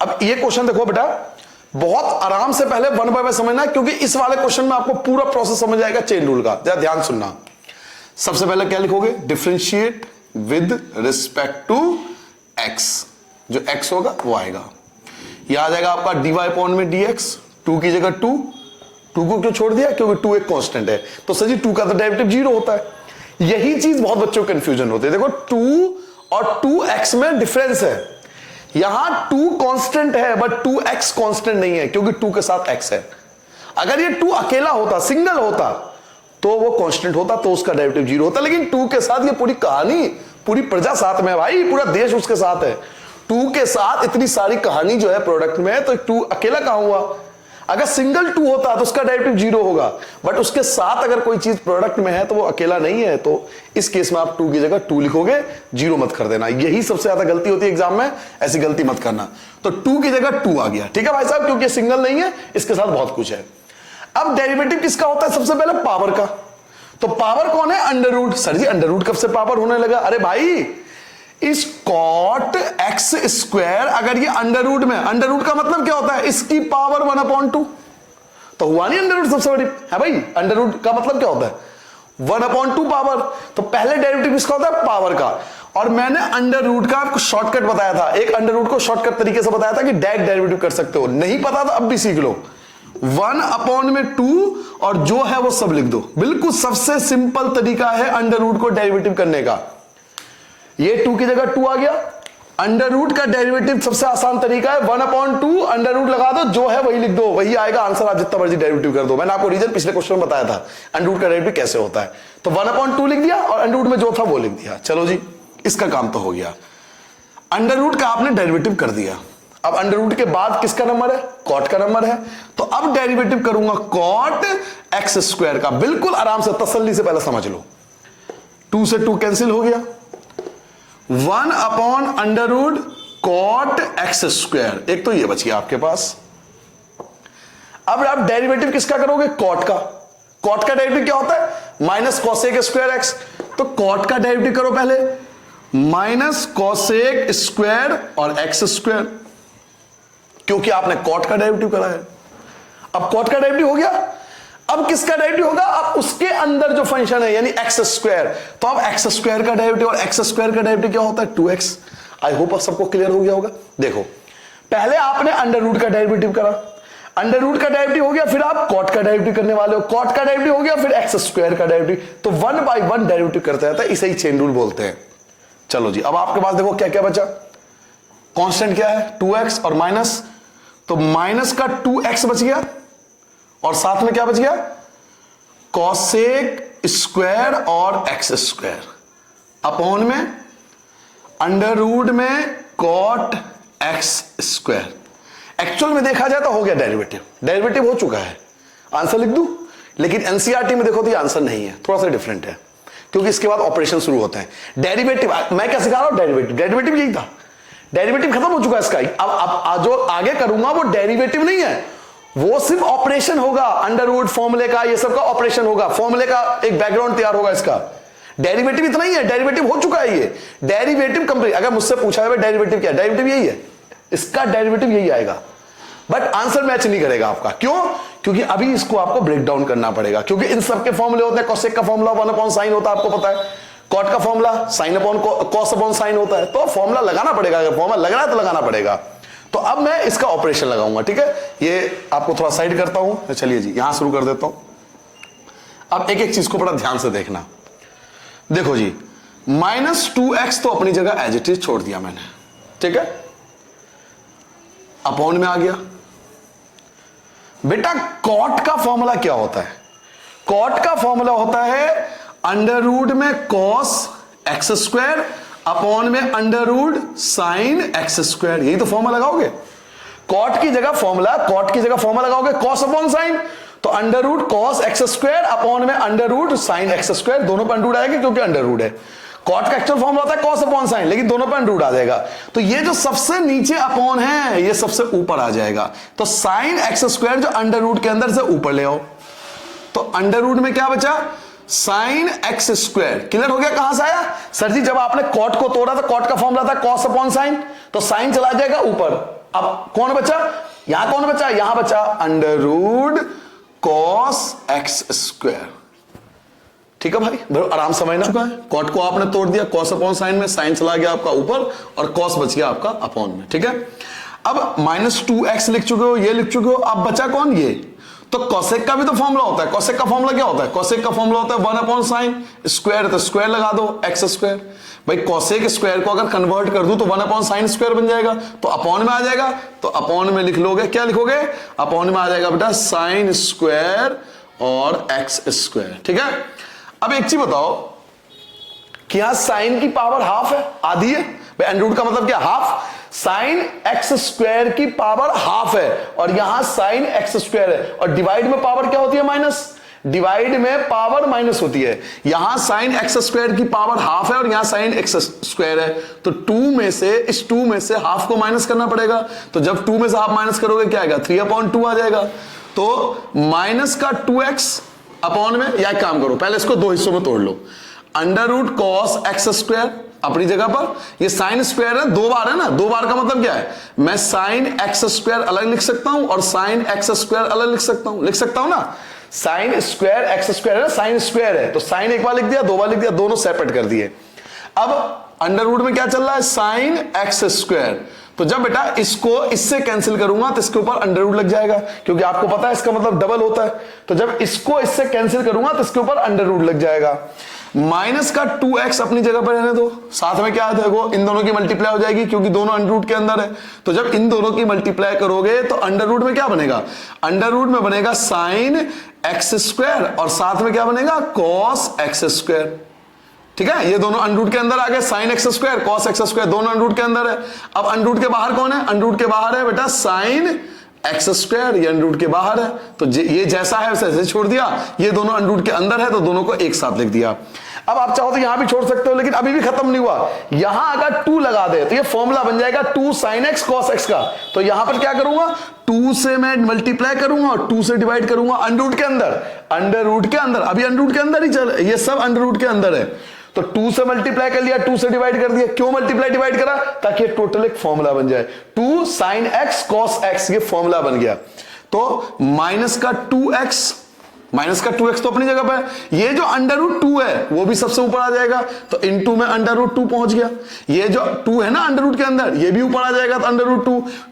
अब ये क्वेश्चन देखो बेटा, बहुत आराम से पहले 1 बाय 1 समझना है, क्योंकि इस वाले क्वेश्चन में आपको पूरा प्रोसेस समझ आएगा चेन रूल का। जरा ध्यान सुनना, सबसे पहले क्या लिखोगे, differentiate with respect to x, जो x होगा वो आएगा, यह आ जाएगा आपका dy अपॉन में dx, 2 की जगह 2 को क्यों छोड़ दिया, क्योंकि 2 एक कांस्टेंट है, तो सर जी 2 का तो डेरिवेटिव 0 होता है। यही चीज बहुत बच्चों को कंफ्यूजन होती है। देखो 2 और 2x में डिफरेंस है, यहां 2 कांस्टेंट है बट 2x कांस्टेंट नहीं है, क्योंकि 2 के साथ x है। अगर ये 2 अकेला होता, सिंगल होता, तो वो कांस्टेंट होता, तो उसका डेरिवेटिव 0 होता, लेकिन 2 के साथ ये पूरी कहानी, पूरी प्रजा साथ में है भाई, पूरा देश उसके साथ है। 2 के साथ इतनी सारी कहानी जो है प्रोडक्ट में, तो 2 अकेला कहां हुआ। अगर सिंगल 2 होता तो उसका डेरिवेटिव 0 होगा, बट उसके साथ अगर कोई चीज प्रोडक्ट में है तो वो अकेला नहीं है, तो इस केस में आप 2 की जगह 2 लिखोगे, 0 मत कर देना। यही सबसे ज्यादा गलती होती है एग्जाम में, ऐसी गलती मत करना। तो 2 की जगह 2 आ गया, ठीक है भाई साहब, क्योंकि सिंगल नहीं है, इसके साथ बहुत कुछ है। अब डेरिवेटिव किसका होता है, सबसे पहले पावर का, तो पावर कौन है? Under root. Sir ji under root कब से पावर होने लगा? अरे भाई इस कॉट एक्स स्क्वायर अगर ये अंडर रूट में, अंडर रूट का मतलब क्या होता है? इसकी पावर 1/2, तो हुआ नहीं अंडर रूट सबसे बड़ी है भाई। अंडर रूट का मतलब क्या होता है? 1/2 पावर। तो पहले डेरिवेटिव किसका होता है? पावर का। और मैंने अंडर रूट का आपको शॉर्टकट बताया था, एक अंडर रूट को शॉर्टकट तरीके से बताया था कि डायरेक्ट डेरिवेटिव कर सकते हो। नहीं पता था अब भी सीख लो। 1/2 और जो है वो सब लिख दो। बिल्कुल सबसे सिंपल तरीका है अंडर रूट को डेरिवेटिव करने का। ये 2 की जगह 2 आ गया। अंडर रूट का डेरिवेटिव सबसे आसान तरीका है 1/2 अंडर रूट लगा दो, जो है वही लिख दो, वही आएगा आंसर। आप जितना मर्जी डेरिवेटिव कर दो। मैंने आपको रीजन पिछले क्वेश्चन में बताया था अंडर रूट का डेरिवेटिव कैसे होता है। तो 1/2 लिख दिया और अंडर रूट में जो था वो लिख दिया। चलो जी इसका काम तो हो गया। अंडर रूट का आपने डेरिवेटिव कर दिया। अब अंडर रूट के बाद किसका नंबर है? कॉट का नंबर है। तो अब डेरिवेटिव करूंगा कॉट एक्स स्क्वायर का। बिल्कुल आराम से तसल्ली से पहले समझ लो। 2 से 2 कैंसिल हो गया। 1/√, कॉट एक्स स्क्वायर, एक तो ये बच गया आपके पास। अब आप डेरिवेटिव किसका करोगे? कॉट का। कॉट का डेरिवेटिव क्या होता है? Minus cosec square x. तो कॉट का डेरिवेटिव करो पहले, माइनस कॉसेक स्क्वायर और एक्स स्क्वायर, क्योंकि आपने कॉट का डेरिवेटिव करा है। अब कॉट का डेरिवेटिव हो गया। अब किसका डेरिवेटिव होगा? अब उसके अंदर जो फंक्शन है यानी एक्स स्क्वायर। तो अब एक्स स्क्वायर का डेरिवेटिव, और एक्स स्क्वायर का डेरिवेटिव क्या होता है? 2x। आई होप आप सबको क्लियर हो गया होगा। देखो पहले आपने अंडर रूट का डेरिवेटिव करा, अंडर रूट का डेरिवेटिव हो गया, फिर आप कॉट का डेरिवेटिव करने वाले हो, कॉट का डेरिवेटिव हो गया, फिर एक्स स्क्वायर का डेरिवेटिव। तो 1 बाय 1 डेरिवेटिव करते रहता है, इसे ही चेन रूल बोलते हैं। चलो जी अब आपके पास देखो क्या क्या बचा। कांस्टेंट क्या है? 2x और माइनस, तो माइनस का 2x बच गया और साथ में क्या बच गया? कॉसेक स्क्वायर और एक्स स्क्वायर अपॉन में अंडर रूट में कॉट एक्स स्क्वायर। एक्चुअल में देखा जाए तो हो गया डेरिवेटिव, डेरिवेटिव हो चुका है। आंसर लिख दूं? लेकिन एनसीईआरटी में देखो तो ये आंसर नहीं है, थोड़ा सा डिफरेंट है, क्योंकि इसके बाद ऑपरेशन शुरू होते हैं। डेरिवेटिव मैं क्या सिखा रहा हूं? डेरिवेटिव, डेरिवेटिव यही था। डेरिवेटिव खत्म हो चुका है इसका। अब जो आगे करूंगा वो डेरिवेटिव नहीं है, वो सिर्फ ऑपरेशन होगा। अंडर रूट फॉर्मूले का ये सब का ऑपरेशन होगा, फॉर्मूले का एक बैकग्राउंड तैयार होगा इसका। डेरिवेटिव इतना ही है, डेरिवेटिव हो चुका है ये। Derivative complete. अगर मुझसे पूछा है डेरिवेटिव क्या है, डेरिवेटिव यही है, इसका डेरिवेटिव यही आएगा। बट आंसर मैच नहीं करेगा आपका। क्यों? क्योंकि अभी इसको आपको ब्रेक डाउन करना पड़ेगा, क्योंकि इन सबके फॉर्मूले होते हैं। कोसेक का फॉर्मूला 1/sin होता है, आपको पता है। कॉट का formula sin upon cos upon sin होता है। तो फॉर्मूला लगाना पड़ेगा, अगर फॉर्मूला लग रहा है तो लगाना पड़ेगा। तो अब मैं इसका ऑपरेशन लगाऊंगा, ठीक है। ये आपको थोड़ा साइड करता हूं। चलिए जी यहां शुरू कर देता हूं। अब एक एक चीज को बड़ा ध्यान से देखना। देखो जी -2x तो अपनी जगह एज इट इज छोड़ दिया मैंने, ठीक है। अपॉन में आ गया। बेटा कॉट का फॉर्मूला क्या होता है? कॉट का फॉर्मूला होता है अंडर रूट में कॉस एक्स स्क्वायर अपॉन में under root sine x square. यही तो फॉर्मूला लगाओगे। कॉट की जगह फॉर्मूला, कॉट की जगह फॉर्मूला लगाओगे कॉस अपॉन साइन, तो under root cos x square upon में under root sine x square. दोनों पर अंडर रूट आएगा क्योंकि अंडर रूट है। कॉट का एक्चुअल फॉर्मूला होता है कॉस अपॉन साइन, लेकिन दोनों पर अंडर रूट आ जाएगा। तो ये जो सबसे नीचे अपॉन है ये सबसे ऊपर आ जाएगा। तो साइन एक्स स्क्वायर जो अंडर रूट के अंदर से ऊपर ले आओ, तो अंडर रूट में क्या बचा? Sine x square. क्लियर हो गया कहां से आया? सर जी जब आपने कॉट को तोड़ा तो कॉट का फॉर्मूला था कॉस अपॉन साइन, तो साइन चला जाएगा ऊपर। अब कौन बचा? यहां कौन बचा? यहां बचा under root cos x square. ठीक है भाई, आराम समझना चुका है। कॉट को आपने तोड़ दिया कॉस अपॉन साइन में, साइन चला गया आपका ऊपर और कॉस बच गया आपका अपॉन में, ठीक है। अब -2x लिख चुके हो, ये लिख चुके हो। अब बचा कौन? ये। तो कोसेक का भी तो फॉर्मूला होता है। कोसेक का फॉर्मूला क्या होता है? कोसेक का फॉर्मूला होता है 1/sin स्क्वायर, तो स्क्वायर लगा दो एक्स स्क्वायर। भाई कोसेक स्क्वायर को अगर कन्वर्ट कर दूं तो 1/sin स्क्वायर बन जाएगा, तो अपॉन में आ जाएगा। तो अपॉन में लिख लोगे, क्या लिखोगे? अपॉन में आ जाएगा बेटा साइन स्क्वायर और एक्स स्क्वायर, ठीक है। अब एक चीज बताओ कि यहां साइन की पावर हाफ है, आधी है। भाई अंडर रूट का मतलब क्या? हाफ। साइन एक्स स्क्वायर की पावर हाफ है और यहां साइन एक्स स्क्वायर है, और डिवाइड में पावर क्या होती है? माइनस। डिवाइड में पावर माइनस होती है। यहां साइन एक्स स्क्वायर की पावर हाफ है और यहां साइन एक्स स्क्वायर है, तो 2 में से, इस 2 में से हाफ को माइनस करना पड़ेगा। तो जब 2 में से हाफ माइनस करोगे क्या आएगा? 3/2 आ जाएगा। तो माइनस का 2x अपॉन में, या एक काम करो पहले इसको दो हिस्सों में तोड़ लो, under root cos x square अपनी जगह पर, ये साइन स्क्वायर है, दो बार है ना, दो बार का मतलब क्या है, मैं साइन एक्स स्क्वायर अलग लिख सकता हूं और साइन एक्स स्क्वायर अलग लिख सकता हूं ना, साइन स्क्वायर एक्स स्क्वायर है, साइन स्क्वायर है तो साइन एक बार लिख दिया, दो बार लिख दिया, दोनों सेपरेट कर दिए। अब अंडर रूट में क्या चल रहा है, साइन एक्स स्क्वायर, तो जब बेटा इसको इससे कैंसिल करूंगा तो इसके ऊपर अंडर रूट लग जाएगा, क्योंकि आपको पता है इसका मतलब डबल होता है, तो जब इसको इससे कैंसिल करूंगा तो इसके ऊपर अंडर रूट लग जाएगा। माइनस का 2x अपनी जगह पर रहने दो, साथ में क्या देखो इन दोनों की मल्टीप्लाई हो जाएगी क्योंकि दोनों अंडर रूट के अंदर है, तो जब इन दोनों की मल्टीप्लाई करोगे तो अंडर रूट में क्या बनेगा, अंडर रूट में बनेगा साइन एक्स स्क्वायर और साथ में क्या बनेगा, कॉस एक्स स्क्वायर। ठीक है, ये दोनों अंडर रूट के अंदर आ गए, sine x square cos x square दोनों अंडर रूट के अंदर है। अब अंडर रूट के बाहर कौन है, अंडर रूट के बाहर है बेटा साइन एक्स स्क्वायर, ये अंडर रूट के बाहर है, तो ये जैसा है वैसे छोड़ दिया, ये दोनों अंडर रूट के अंदर है तो दोनों को एक साथ लिख दिया। अब आप चाहो तो यहां भी छोड़ सकते हो, लेकिन अभी भी खत्म नहीं हुआ, यहां अगर 2 लगा दे तो ये फॉर्मूला बन जाएगा 2 sin x cos x का, तो यहां पर क्या करूंगा, 2 से मैं मल्टीप्लाई करूंगा और 2 से डिवाइड करूंगा अंडर रूट के अंदर, अंडर रूट के अंदर, अभी अंडर रूट के अंदर ही चल, ये सब अंडर रूट के अंदर है, तो 2 से मल्टीप्लाई कर लिया, 2 से डिवाइड कर दिया, क्यों मल्टीप्लाई डिवाइड करा, ताकि टोटल एक फॉर्मूला बन जाए, 2 sin x cos x, ये फॉर्मूला बन गया। तो माइनस का 2x तो अपनी जगह पर है, ये जो अंडर रूट 2 है वो भी सबसे ऊपर आ जाएगा, तो इनटू में अंडर रूट 2 पहुंच गया, ये जो 2 है ना अंडर रूट के अंदर ये भी ऊपर आ जाएगा, तो under root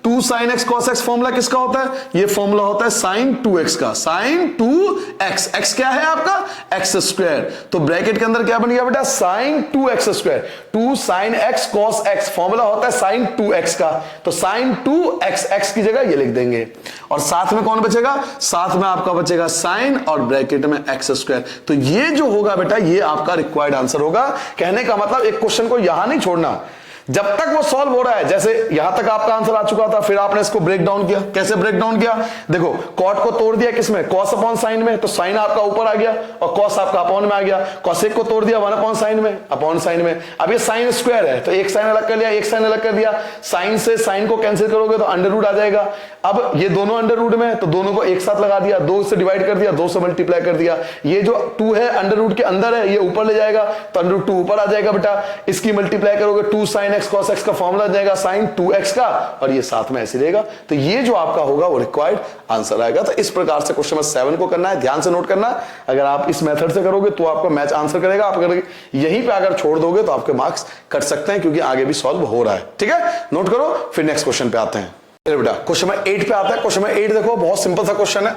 2 sin x cos x formula किसका होता है, ये फॉर्मूला होता है sin 2x का, sin 2x, x क्या है आपका x स्क्वायर, तो ब्रैकेट के अंदर क्या बन गया बेटा sin 2x square, 2 sin x cos x formula होता है sin 2x का, तो sin 2x x की जगह ये लिख देंगे, और साथ में कौन बचेगा, साथ में आपका बचेगा sin और ब्रैकेट में एक्स स्क्वायर, तो ये जो होगा बेटा ये आपका रिक्वायर्ड आंसर होगा। कहने का मतलब एक क्वेश्चन को यहां नहीं छोड़ना, जब तक वो सॉल्व हो रहा है, जैसे यहां तक आपका आंसर आ चुका था, फिर आपने इसको ब्रेक डाउन किया, कैसे ब्रेक डाउन किया, देखो कॉट को तोड़ दिया किसमें, कॉस अपॉन साइन में, तो साइन आपका ऊपर आ गया और कॉस आपका अपॉन में आ गया, कॉसेक को तोड़ दिया 1 अपॉन साइन में, अपॉन साइन में, अब ये साइन स्क्वायर है तो एक साइन अलग कर लिया, एक साइन अलग कर दिया, साइन से साइन को कैंसिल करोगे तो अंडर रूट आ जाएगा, अब ये दोनों अंडर रूट में तो दोनों को एक साथ लगा दिया, 2 से डिवाइड कर दिया, 2 से मल्टीप्लाई कर दिया, ये जो 2 है अंडर रूट के अंदर है ये ऊपर ले जाएगा तो अंडर रूट 2 ऊपर आ जाएगा बेटा, इसकी मल्टीप्लाई करोगे 2 sin x cos x का फॉर्मूला जाएगा sin 2x का, और ये साथ में ऐसे रहेगा, तो ये जो आपका होगा वो रिक्वायर्ड आंसर आएगा। तो इस प्रकार से क्वेश्चन नंबर 7 को करना है, ध्यान से नोट करना, अगर आप इस मेथड से करोगे तो आपका मैच आंसर करेगा, आप अगर यहीं पे अगर छोड़ दोगे तो आपके मार्क्स कट सकते हैं, क्योंकि आगे भी सॉल्व हो रहा है। ठीक है, नोट करो, फिर नेक्स्ट क्वेश्चन पे आते हैं। बेटा क्वेश्चन नंबर 8 पे आता है। क्वेश्चन नंबर 8 देखो बहुत सिंपल सा क्वेश्चन है,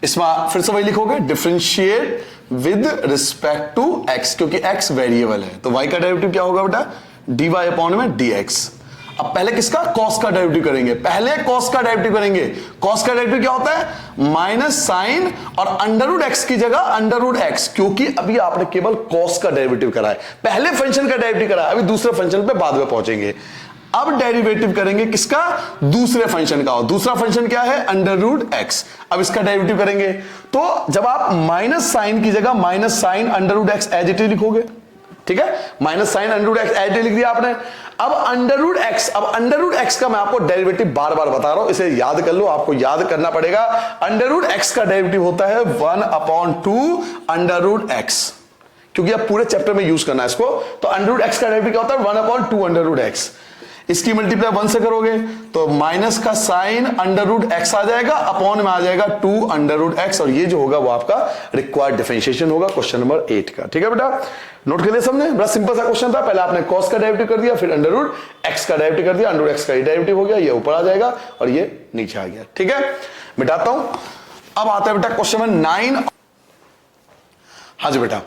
इसमें फिर से वही लिखोगे, differentiate with respect to x, क्योंकि x वेरिएबल है तो y का डेरिवेटिव क्या होगा बेटा, dy अपॉन में dx। अब पहले किसका, cos का डेरिवेटिव करेंगे, पहले cos का डेरिवेटिव करेंगे, cos का डेरिवेटिव क्या होता है, माइनस साइन और अंडर रूट x की जगह अंडर रूट x, क्योंकि अभी आपने केवल cos का डेरिवेटिव करा है, पहले फंक्शन का डेरिवेटिव करा है, अभी दूसरे फंक्शन पे बाद में पहुंचेंगे। अब डेरिवेटिव करेंगे किसका, दूसरे फंक्शन का, दूसरा फंक्शन क्या है, अंडर रूट एक्स, अब इसका डेरिवेटिव करेंगे, तो जब आप माइनस साइन की जगह minus sine under root X as it is लिखोगे, ठीक है, minus sine under root X as it is लिख दिया आपने। अब अंडर रूट एक्स, अब अंडर रूट एक्स का मैं आपको डेरिवेटिव बार बार बता रहा हूं, इसे याद कर लो, आपको याद करना पड़ेगा। अंडर रूट एक्स का डेरिवेटिव होता है 1/2 अंडर रूट एक्स, क्योंकि आप पूरे चैप्टर में यूज करना है इसको, तो अंडर रूट एक्स का डेरिवेटिव क्या होता है, 1/2 अंडर रूट एक्स, इसकी मल्टीप्लाई 1 से करोगे तो माइनस का साइन अंडर रूट एक्स आ जाएगा, अपॉन में आ जाएगा 2 अंडर रूट एक्स, और ये जो होगा वो आपका रिक्वायर्ड डिफरेंशिएशन होगा क्वेश्चन नंबर 8 का। ठीक है बेटा, नोट कर लिया सबने, बड़ा सिंपल सा क्वेश्चन था, पहले आपने कॉस का डेरिवेटिव कर दिया, फिर अंडर रूट एक्स का डेरिवेटिव कर दिया, अंडर रूट एक्स का डेरिवेटिव हो गया, ये ऊपर आ जाएगा और ये नीचे आ गया। ठीक है, मिटाता हूं। अब आता है बेटा क्वेश्चन नंबर 9। हाँ जी बेटा,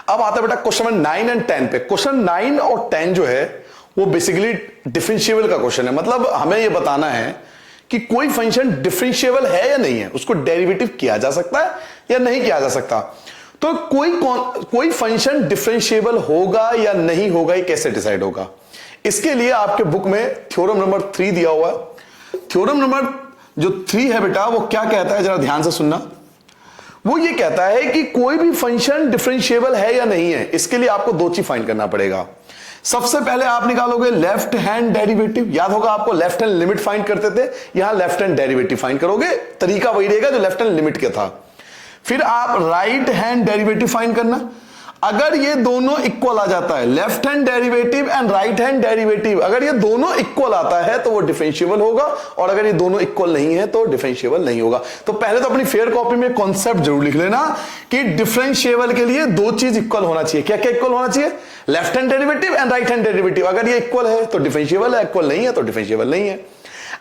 अब आता है बेटा क्वेश्चन नंबर 9 एंड 10 पे। क्वेश्चन 9 और 10 जो है वो बेसिकली डिफरेंशिएबल का क्वेश्चन है, मतलब हमें ये बताना है कि कोई फंक्शन डिफरेंशिएबल है या नहीं है, उसको डेरिवेटिव किया जा सकता है या नहीं किया जा सकता। तो कोई फंक्शन डिफरेंशिएबल होगा या नहीं होगा ये कैसे डिसाइड होगा, इसके लिए आपके बुक में थ्योरम नंबर 3 दिया हुआ है। थ्योरम नंबर जो 3 है बेटा वो क्या कहता है, जरा ध्यान से सुनना। वो ये कहता है कि कोई भी फंक्शन डिफरेंशिएबल है या नहीं है, इसके लिए आपको 2 चीज फाइंड करना पड़ेगा। सबसे पहले आप निकालोगे लेफ्ट हैंड डेरिवेटिव, याद होगा आपको लेफ्ट हैंड लिमिट फाइंड करते थे, यहां लेफ्ट हैंड डेरिवेटिव फाइंड करोगे, तरीका वही रहेगा जो लेफ्ट हैंड लिमिट का था। फिर आप राइट हैंड डेरिवेटिव फाइंड करना। अगर ये दोनों इक्वल आ जाता है, left hand derivative and right hand derivative, अगर ये दोनों इक्वल आता है तो वो डिफरेंशिएबल होगा, और अगर ये दोनों इक्वल नहीं है तो डिफरेंशिएबल नहीं होगा। तो पहले तो अपनी फेयर कॉपी में कॉन्सेप्ट जरूर लिख लेना कि डिफरेंशिएबल के लिए दो चीज इक्वल होना चाहिए। क्या क्या इक्वल होना चाहिए? Left hand derivative and right hand derivative. अगर ये इक्वल है तो डिफरेंशिएबल है, इक्वल नहीं है तो डिफरेंशिएबल नहीं है।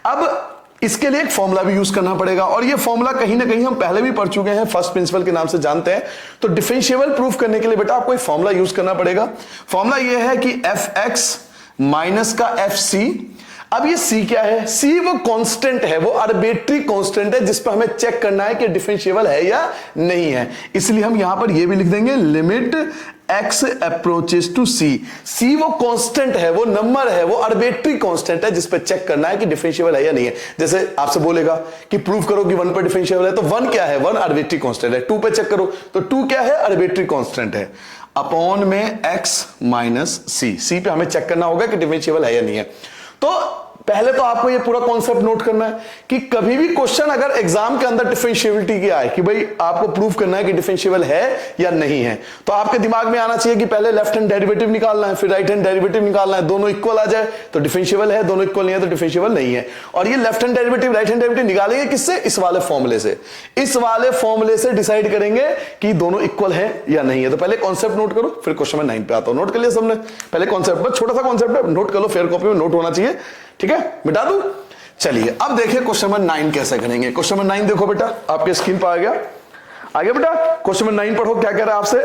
अब इसके लिए एक फॉर्मूला भी यूज करना पड़ेगा, और ये फॉर्मूला कहीं ना कहीं हम पहले भी पढ़ चुके हैं, फर्स्ट प्रिंसिपल के नाम से जानते हैं। तो डिफरेंशिएबल प्रूफ करने के लिए बेटा आपको एक फॉर्मूला यूज करना पड़ेगा। फॉर्मूला ये है कि एफ एक्स माइनस का एफ सी। अब ये सी क्या है? सी वो कांस्टेंट है, वो आर्बिट्री कांस्टेंट है जिस पर हमें चेक करना है कि डिफरेंशिएबल है या नहीं है। इसलिए हम यहां पर ये भी लिख देंगे limit x approaches to c। c वो कांस्टेंट है, वो नंबर है, वो आर्बिट्री कांस्टेंट है जिस पे चेक करना है कि डिफरेंशिएबल है या नहीं है। जैसे आपसे बोलेगा कि प्रूव करो कि 1 पर डिफरेंशिएबल है, तो 1 क्या है? 1 आर्बिट्री कांस्टेंट है। 2 पे चेक करो तो 2 क्या है? आर्बिट्री कांस्टेंट है। अपॉन में x माइनस c पे हमें चेक करना होगा कि डिफरेंशिएबल है या नहीं है। तो पहले तो आपको ये पूरा कॉन्सेप्ट नोट करना है कि कभी भी क्वेश्चन अगर एग्जाम के अंदर डिफरेंशिएबिलिटी की आए कि भाई आपको प्रूव करना है कि डिफरेंशिएबल है या नहीं है, तो आपके दिमाग में आना चाहिए कि पहले लेफ्ट हैंड डेरिवेटिव निकालना है, फिर राइट हैंड डेरिवेटिव निकालना है। दोनों इक्वल आ जाए तो डिफरेंशिएबल है, दोनों इक्वल नहीं है तो डिफरेंशिएबल नहीं है। और ये left hand derivative right hand derivative निकालेंगे किससे? इस वाले फॉर्मूले से। इस वाले फॉर्मूले से डिसाइड करेंगे कि दोनों इक्वल है या नहीं है। तो पहले कॉन्सेप्ट नोट करो, फिर क्वेश्चन नंबर 9 पे आता हूं। नोट कर लिया सबने? पहले कॉन्सेप्ट, बस छोटा सा कॉन्सेप्ट है, नोट कर लो, फेयर कॉपी में नोट होना चाहिए। ठीक है, मिटा दूं? चलिए अब देखिए क्वेश्चन नंबर 9 कैसे करेंगे। क्वेश्चन नंबर 9 देखो बेटा, आपके स्क्रीन पर आ गया बेटा। क्वेश्चन नंबर 9 पढ़ो, क्या कह रहा है आपसे?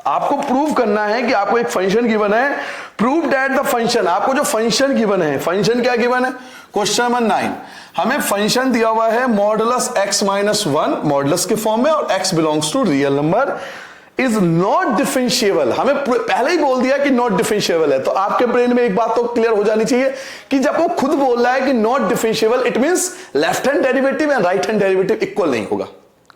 आपको प्रूव करना है कि आपको एक फंक्शन गिवन है, प्रूव दैट द फंक्शन। आपको जो फंक्शन गिवन है, फंक्शन क्या गिवन है? क्वेश्चन नंबर 9 हमें फंक्शन दिया हुआ है मॉडुलस x माइनस 1 मॉडुलस के फॉर्म में, और x belongs to real number, is not differentiable. हमें पहले ही बोल दिया कि नॉट डिफरेंशिएबल है। तो आपके ब्रेन में एक बात तो क्लियर हो जानी चाहिए कि जब वो खुद बोल रहा है कि not differentiable, it means left hand derivative and right hand derivative equal नहीं होगा।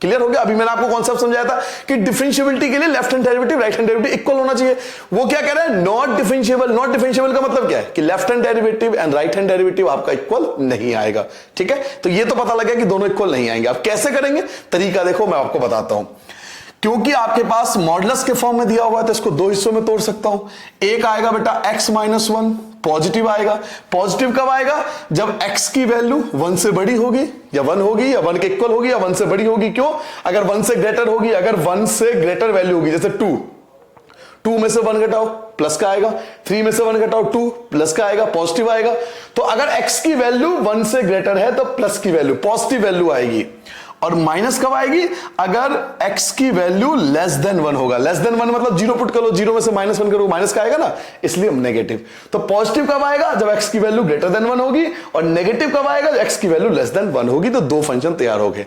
क्लियर हो गया? अभी मैंने आपको कॉन्सेप्ट समझाया था कि डिफरेंशिएबिलिटी के लिए left hand derivative right hand derivative equal होना चाहिए। वो क्या कह रहा है? Not differentiable. नॉट डिफरेंशिएबल का मतलब क्या है? कि left hand derivative and right hand derivative आपका इक्वल नहीं आएगा। ठीक है, तो ये तो पता लगा कि दोनों इक्वल नहीं आएंगे। अब कैसे करेंगे? तरीका देखो, मैं आपको बताता हूं। क्योंकि आपके पास मॉडुलस के फॉर्म में दिया हुआ है तो इसको दो हिस्सों में तोड़ सकता हूं। एक आएगा बेटा x माइनस 1, पॉजिटिव आएगा। पॉजिटिव कब आएगा? जब x की वैल्यू 1 से बड़ी होगी, या 1 होगी, या 1 के इक्वल होगी, या 1 से बड़ी होगी। क्यों? अगर 1 से ग्रेटर होगी, अगर 1 से ग्रेटर वैल्यू होगी, जैसे 2 में से 1 घटाओ प्लस का आएगा, 3 में से 1 घटाओ 2 प्लस का आएगा, पॉजिटिव आएगा। तो अगर x की वैल्यू 1 से ग्रेटर है तो प्लस की वैल्यू, पॉजिटिव वैल्यू आएगी। और माइनस कब आएगी? अगर x की वैल्यू लेस देन 1 होगा। लेस देन 1 मतलब 0 पुट करो, 0 में से -1 करो, माइनस का आएगा ना, इसलिए नेगेटिव। तो पॉजिटिव कब आएगा? जब x की वैल्यू ग्रेटर देन 1 होगी। और नेगेटिव कब आएगा? जब x की वैल्यू लेस देन 1 होगी। तो दो फंक्शन तैयार हो गए।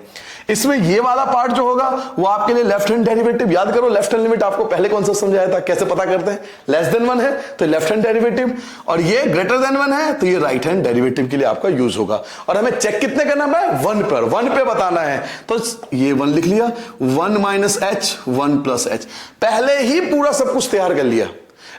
इसमें ये वाला पार्ट जो होगा वो आपके लिए लेफ्ट हैंड डेरिवेटिव। याद करो, लेफ्ट हैंड लिमिट आपको पहले कौन सा समझाया था, कैसे पता करते हैं? लेस देन 1 है तो लेफ्ट हैंड डेरिवेटिव, और ये ग्रेटर देन 1 है तो ये राइट हैंड डेरिवेटिव के लिए आपका यूज होगा। और हमें चेक कितने करना है? 1 पर। 1 पे बताना है। तो ये 1 लिख लिया, 1 माइनस एच 1 प्लस एच। पहले ही पूरा सब कुछ तैयार कर लिया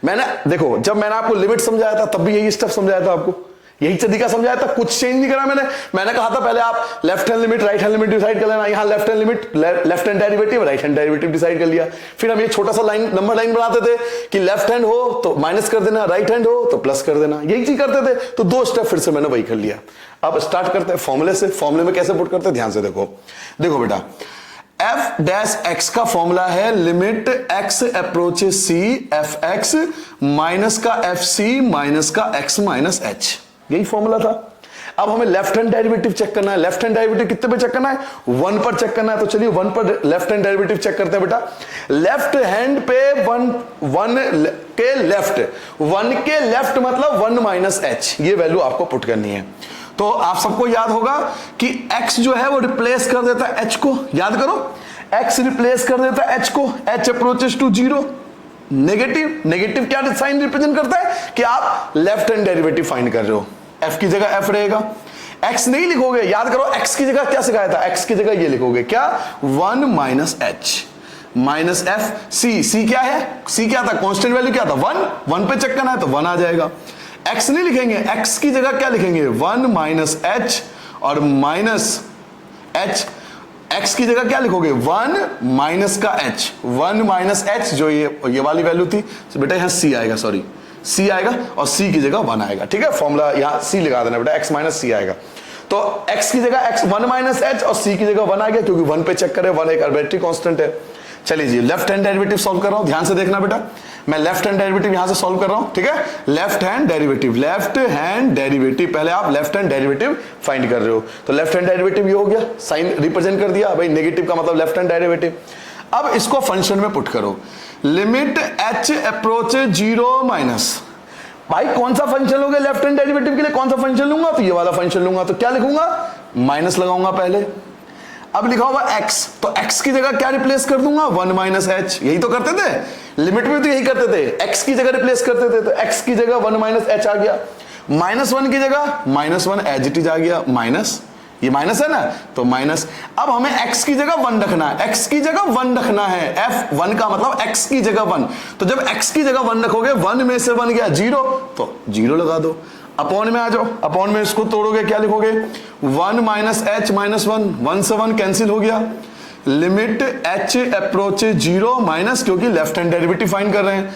मैंने। देखो, जब मैंने आपको लिमिट समझाया था तब भी यही स्टेप समझाया था आपको, यही तरीका समझाया था, कुछ चेंज नहीं करा मैंने कहा था पहले आप left hand limit right hand limit decide कर लेना। यहां left hand limit left hand derivative right hand derivative decide कर लिया। फिर हम ये छोटा सा लाइन नंबर लाइन बनाते थे कि लेफ्ट हैंड हो तो माइनस कर देना, राइट हैंड हो तो प्लस कर देना, यही चीज करते थे। तो दो स्टेप फिर से मैंने वही कर लिया। अब स्टार्ट करते हैं फॉर्मूले से। फॉर्मूले में कैसे पुट करते हैं ध्यान से देखो बेटा, एफ डैश एक्स का फॉर्मूला है limit X approaches C F X minus का एफ सी माइनस का एक्स माइनस एच, यही फॉर्मूला था। अब हमें लेफ्ट हैंड डेरिवेटिव चेक करना है। लेफ्ट हैंड डेरिवेटिव कितने पे चेक करना है? 1 पर चेक करना है। तो चलिए 1 पर लेफ्ट हैंड डेरिवेटिव चेक करते हैं बेटा। लेफ्ट हैंड पे 1 के लेफ्ट मतलब 1 माइनस एच, ये वैल्यू आपको पुट करनी है। तो आप सबको याद होगा कि x जो है वो रिप्लेस कर देता है h को। याद करो, x रिप्लेस कर देता है h को, h अप्रोचेस टू 0। नेगेटिव क्या साइन रिप्रेजेंट करता है? कि आप लेफ्ट हैंड डेरिवेटिव फाइंड कर रहे हो। f की जगह f रहेगा, x नहीं लिखोगे। याद करो, x की जगह क्या सिखाया था? x की जगह ये लिखोगे क्या? 1 minus H minus F C क्या है? सी क्या था? कांस्टेंट वैल्यू क्या था? 1 पे चेक करना है तो 1 आ जाएगा। x नहीं लिखेंगे, x की जगह क्या लिखेंगे? 1 माइनस एच और माइनस एच। x की जगह क्या लिखोगे 1 माइनस का h, 1 माइनस h जो ये वाली वैल्यू थी, तो बेटा यहाँ c आएगा, सॉरी c आएगा और c की जगह 1 आएगा, ठीक है। फॉर्मूला यहाँ c लगा देना बेटा, x माइनस c आएगा। तो x की जगह x 1 माइनस h और c की जगह 1 आ गया, क्योंकि 1 पे चेक करें, 1 एक आर्बिट्रेरी कांस्टेंट है। चलिए जी, लेफ्ट हैंड डेरिवेटिव सॉल्व कर रहा हूं, ध्यान से देखना बेटा, मैं लेफ्ट हैंड डेरिवेटिव यहां से सॉल्व कर रहा हूं, ठीक है। लेफ्ट हैंड डेरिवेटिव, पहले आप लेफ्ट हैंड डेरिवेटिव फाइंड कर रहे हो, तो लेफ्ट हैंड डेरिवेटिव ये हो गया, साइन रिप्रेजेंट कर दिया भाई, नेगेटिव का मतलब लेफ्ट हैंड डेरिवेटिव। अब इसको फंक्शन में पुट करो, लिमिट h अप्रोचेस 0 माइनस, भाई कौन सा फंक्शन लोगे लेफ्ट हैंड डेरिवेटिव के लिए, कौन सा फंक्शन लूंगा, तो ये वाला फंक्शन लूंगा, तो क्या लिखूंगा, माइनस लगाऊंगा पहले। अब लिखा हुआ x, तो x की जगह क्या रिप्लेस कर दूंगा, 1 माइनस h, यही तो करते थे लिमिट में, तो यही करते थे, x की जगह रिप्लेस करते थे, तो x की जगह 1 माइनस h आ गया, -1 की जगह -1 एज इट इज आ गया, माइनस, ये माइनस है ना, तो माइनस। अब हमें x की जगह 1 रखना है, x की जगह 1 रखना है, f1 का मतलब x की जगह 1, तो जब x की जगह 1 रखोगे, 1 में से 1 गया 0, तो 0 लगा दो, अपॉन में आ जाओ, अपॉन में इसको तोड़ोगे, क्या लिखोगे 1 माइनस h माइनस 1, 1 से 1 कैंसिल हो गया, लिमिट h अप्रोचेस 0 माइनस, क्योंकि लेफ्ट हैंड डेरिवेटिव फाइंड कर रहे हैं,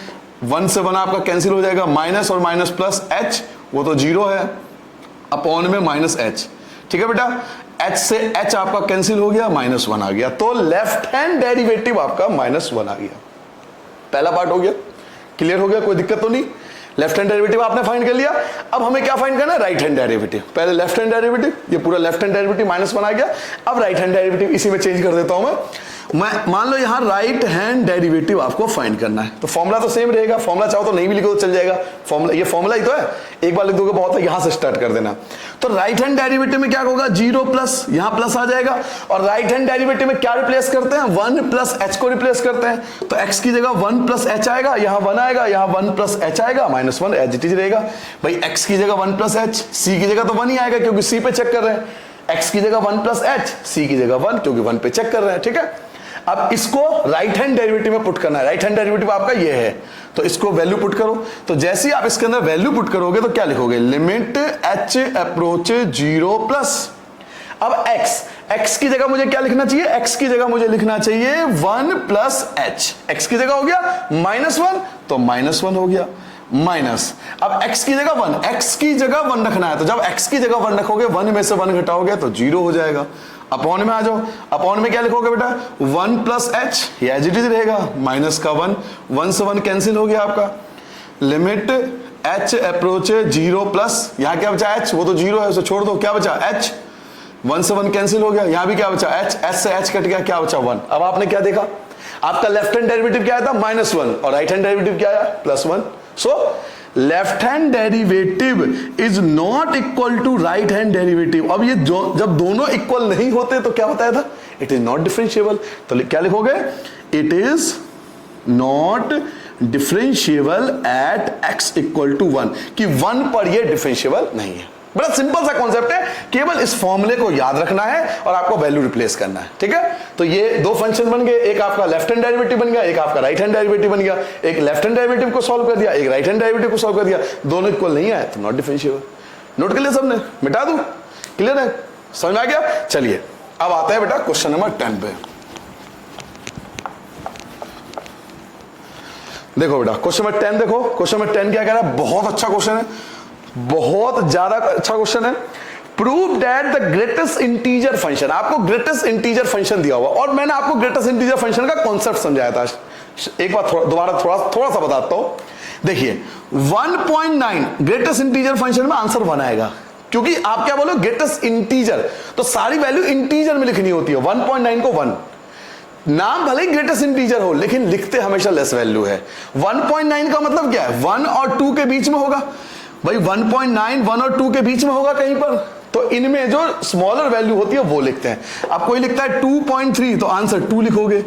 1 से 1 आपका कैंसिल हो जाएगा, माइनस और माइनस प्लस h, वो तो 0 है, अपॉन में माइनस h, ठीक है बेटा, h से h आपका कैंसिल हो गया, -1 आ गया, तो लेफ्ट हैंड डेरिवेटिव आपका -1 आ गया। पहला पार्ट हो गया, क्लियर हो गया, कोई दिक्कत तो नहीं। लेफ्ट हैंड डेरिवेटिव आपने फाइंड कर लिया, अब हमें क्या फाइंड करना है, राइट हैंड डेरिवेटिव। पहले लेफ्ट हैंड डेरिवेटिव, ये पूरा लेफ्ट हैंड डेरिवेटिव -1 आ गया, अब राइट हैंड डेरिवेटिव इसी में चेंज कर देता हूं मैं मान लो यहां राइट हैंड डेरिवेटिव आपको फाइंड करना है, तो फॉर्मूला तो सेम रहेगा, फॉर्मूला चाहो तो नहीं भी लिखो तो चल जाएगा, फॉर्मूला ये फॉर्मूला ही तो है, एक बार लिख दोगे बहुत है, यहां से स्टार्ट कर देना। तो राइट हैंड डेरिवेटिव में क्या होगा, 0 प्लस, यहां प्लस आ जाएगा, और राइट हैंड डेरिवेटिव में क्या रिप्लेस करते हैं, 1 प्लस h को रिप्लेस करते हैं, तो x की जगह 1 प्लस h आएगा, यहां 1 आएगा, यहां 1 प्लस h आएगा, -1 एज इट इज रहेगा भाई, x की जगह 1 प्लस h, c की जगह तो 1 ही आएगा क्योंकि c पे चेक कर रहे हैं, x की जगह 1 प्लस h, c की जगह 1 क्योंकि 1 पे चेक कर रहे हैं, ठीक है। अब इसको राइट हैंड डेरिवेटिव में पुट करना है, राइट हैंड डेरिवेटिव आपका ये है, तो इसको वैल्यू पुट करो, तो जैसे ही आप इसके अंदर वैल्यू पुट करोगे तो क्या लिखोगे, लिमिट h अप्रोचेस 0 प्लस, अब x की जगह मुझे क्या लिखना चाहिए, x की जगह मुझे लिखना चाहिए 1 प्लस h, x की जगह हो गया -1, तो -1 हो गया, माइनस, अब x की जगह 1, x की जगह 1 रखना है, तो जब x की जगह 1 रखोगे, 1 में से 1 घटाओगे तो 0 हो जाएगा, अपॉन में आ जाओ, अपॉन में क्या लिखोगे बेटा, 1 प्लस h, ये एज इट इज रहेगा, माइनस का 1, 1 से 1 कैंसिल हो गया आपका, लिमिट h अप्रोचेस 0 प्लस, यहां क्या बचा h, वो तो 0 है, उसे छोड़ दो, क्या बचा h, 1 से 1 कैंसिल हो गया, यहां भी क्या बचा h से h कट गया, क्या बचा 1। अब आपने क्या देखा, आपका लेफ्ट हैंड डेरिवेटिव क्या आया था, -1, और राइट हैंड डेरिवेटिव क्या आया, +1, so left hand derivative is not equal to right hand derivative. अब ये जब दोनों इक्वल नहीं होते तो क्या बताया था, इट इज नॉट डिफरेंशिएबल, तो क्या लिखोगे, it is not differentiable at x equal to 1, कि 1 पर ये डिफरेंशिएबल नहीं है। बड़ा सिंपल सा कॉन्सेप्ट है, केवल इस फॉर्मूले को याद रखना है और आपको वैल्यू रिप्लेस करना है, ठीक है। तो ये दो फंक्शन बन गए, एक आपका लेफ्ट हैंड डेरिवेटिव बन गया, एक आपका राइट हैंड डेरिवेटिव बन गया, एक लेफ्ट हैंड डेरिवेटिव को सॉल्व कर दिया, एक राइट हैंड डेरिवेटिव को सॉल्व कर दिया, दोनों इक्वल नहीं आए तो नॉट डिफरेंशिएबल। नोट कर लिया सबने, मिटा दूं, क्लियर है, समझ में आ गया। चलिए अब आता है बेटा क्वेश्चन नंबर 10 पे। देखो बेटा क्वेश्चन नंबर 10 देखो, क्वेश्चन नंबर 10 क्या कह रहा है, बहुत अच्छा क्वेश्चन है, बहुत ज्यादा अच्छा क्वेश्चन है। Prove that the greatest integer function, आपको ग्रेटेस्ट इंटीजर फंक्शन दिया हुआ, और मैंने आपको ग्रेटेस्ट इंटीजर फंक्शन का कॉन्सेप्ट समझाया था, एक बार दोबारा थोड़ा सा बताता हूं। देखिए 1.9 ग्रेटेस्ट इंटीजर फंक्शन में आंसर 1 आएगा, क्योंकि आप क्या बोलो ग्रेटेस्ट इंटीजर, तो सारी वैल्यू इंटीजर में लिखनी होती है, 1.9 को 1, नाम भले ही ग्रेटेस्ट इंटीजर हो लेकिन लिखते हमेशा लेस वैल्यू है। 1.9 का मतलब क्या है, 1 और 2 के बीच में होगा भाई, 1.9 1 और 2 के बीच में होगा कहीं पर, तो इनमें जो स्मॉलर वैल्यू होती है वो लिखते हैं। अब कोई लिखता है 2.3 तो आंसर 2 लिखोगे,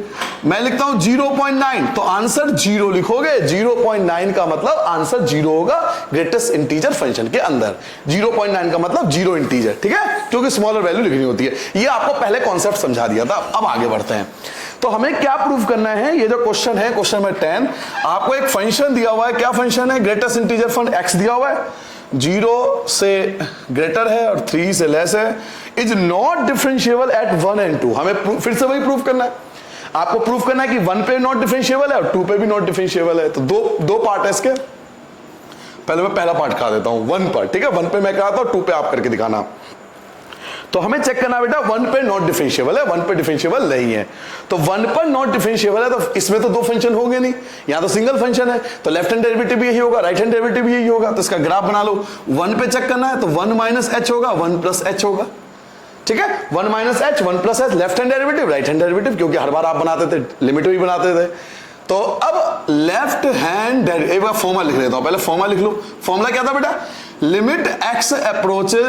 मैं लिखता हूं 0.9 तो आंसर 0 लिखोगे, 0.9 का मतलब आंसर 0 होगा ग्रेटेस्ट इंटीजर फंक्शन के अंदर, 0.9 का मतलब 0 इंटीजर, ठीक है, क्योंकि स्मॉलर वैल्यू लिखनी होती है। ये आपको पहले कॉन्सेप्ट समझा दिया था। अब आगे बढ़ते हैं, तो हमें क्या प्रूव करना है, ये जो क्वेश्चन है क्वेश्चन नंबर 10, आपको एक फंक्शन दिया हुआ है, क्या फंक्शन है, ग्रेटेस्ट इंटीजर फंक्शन x दिया हुआ है, 0 से ग्रेटर है और 3 से लेस है, is not differentiable eight 1 and 2। हमें फिर से वही प्रूफ करना है, आपको प्रूफ करना है कि 1 पे नॉट डिफरेंशिएबल है और 2 पे भी नॉट डिफरेंशिएबल है। तो दो पार्ट है इसके। पहले मैं पहला पार्ट करा देता हूं, 1 पर, ठीक है। 1 पे मैं कराता हूं, 2 पे आप करके दिखाना। तो हमें चेक करना बेटा 1 पे नॉट डिफरेंशिएबल है, 1 पे डिफरेंशिएबल नहीं है। तो 1 पर नॉट डिफरेंशिएबल है तो इसमें तो दो फंक्शन होंगे नहीं, यहां तो सिंगल फंक्शन है, तो लेफ्ट हैंड डेरिवेटिव भी यही होगा, राइट हैंड डेरिवेटिव भी यही होगा। तो इसका ग्राफ बना लो। 1 पे चेक करना है तो 1 माइनस एच होगा, 1 प्लस एच होगा, ठीक है। 1 minus h, 1 plus H, left hand derivative, right hand derivative, क्योंकि हर बार आप बनाते थे लिमिट भी बनाते थे। तो अब लेफ्ट हैंड डेरिवेटिव, एक बार फॉर्मूला लिख लेता हूं, पहले फॉर्मूला लिख लो। फॉर्मूला क्या था बेटा? लिमिट एक्स अप्रोचेज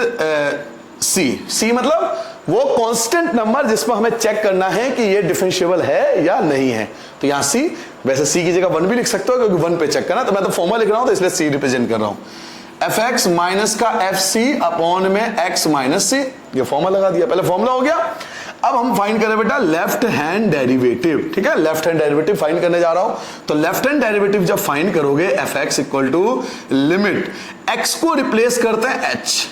सी मतलब वो कांस्टेंट नंबर जिस पर हमें चेक करना है कि ये डिफरेंशिएबल है या नहीं है। तो यहां सी, वैसे सी की जगह 1 भी लिख सकते हो क्योंकि 1 पे चेक करना, तो मैं तो फॉर्मूला लिख रहा हूं तो इसलिए सी रिप्रेजेंट कर रहा हूं। एफ एक्स माइनस का एफ सी अपॉन में एक्स माइनस सी, ये फॉर्मूला लगा दिया, पहले फॉर्मूला हो गया। अब हम फाइंड करें बेटा लेफ्ट हैंड डेरिवेटिव, ठीक है। लेफ्ट हैंड डेरिवेटिव फाइंड करने जा रहा हूं। तो लेफ्ट हैंड डेरिवेटिव जब फाइंड करोगे f x equal to limit x को रिप्लेस करते हैं एच,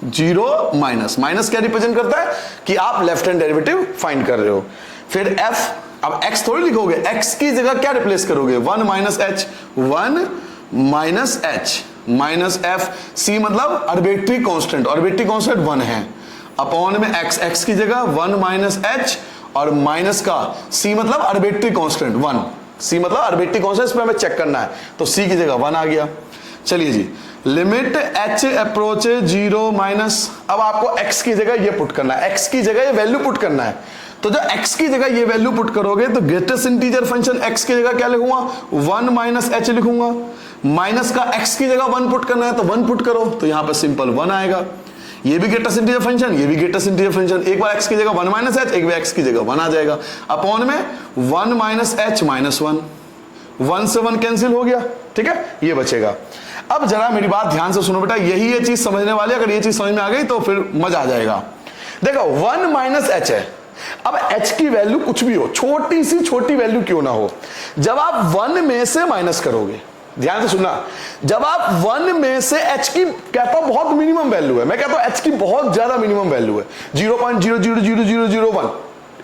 0 माइनस, माइनस क्या रिप्रेजेंट करता है कि आप लेफ्ट हैंड डेरिवेटिव फाइंड कर रहे हो। फिर एफ, अब एक्स थोड़ी लिखोगे, एक्स की जगह क्या रिप्लेस करोगे? 1 minus h, 1 minus H minus F, c मतलब आर्बिट्री कांस्टेंट, आर्बिट्री कांस्टेंट 1 है, अपॉन में एक्स, एक्स की जगह 1 माइनस एच और माइनस का सी मतलब आर्बिट्री कांस्टेंट 1, सी मतलब आर्बिट्री कांस्टेंट, इस पे हमें चेक करना है तो सी की जगह 1 आ गया। चलिए जी, लिमिट एच अप्रोच 0 माइनस, अब आपको एक्स की जगह ये पुट करना है, एक्स की जगह ये वैल्यू पुट करना है। तो जब एक्स की जगह ये वैल्यू पुट करोगे तो ग्रेटेस्ट इंटीजर फंक्शन एक्स की जगह क्या लिखूंगा? 1 माइनस एच लिखूंगा, माइनस का एक्स की जगह 1 पुट करना है तो 1 पुट करो, तो यहां पर सिंपल 1 आएगा। ये भी ग्रेटेस्ट इंटीजर फंक्शन, ये भी ग्रेटेस्ट इंटीजर फंक्शन, एक बार एक्स की जगह 1 माइनस एच, एक बार एक्स की जगह 1 आ जाएगा, अपॉन में 1 माइनस एच माइनस 1, 1 से 1 कैंसिल हो गया, ठीक है, ये बचेगा। अब जरा मेरी बात ध्यान से सुनो बेटा, यही ये चीज समझने वाली, अगर ये चीज समझ में आ गई तो फिर मजा आ जाएगा। देखो 1 माइनस एच है, अब एच की वैल्यू कुछ भी हो, छोटी सी छोटी वैल्यू क्यों ना हो, जब आप 1 में से माइनस करोगे, ध्यान से सुनना, जब आप 1 में से एच की, कहता हूं बहुत मिनिमम वैल्यू है, मैं कहता हूं एच की बहुत ज्यादा मिनिमम वैल्यू है 0.0000001,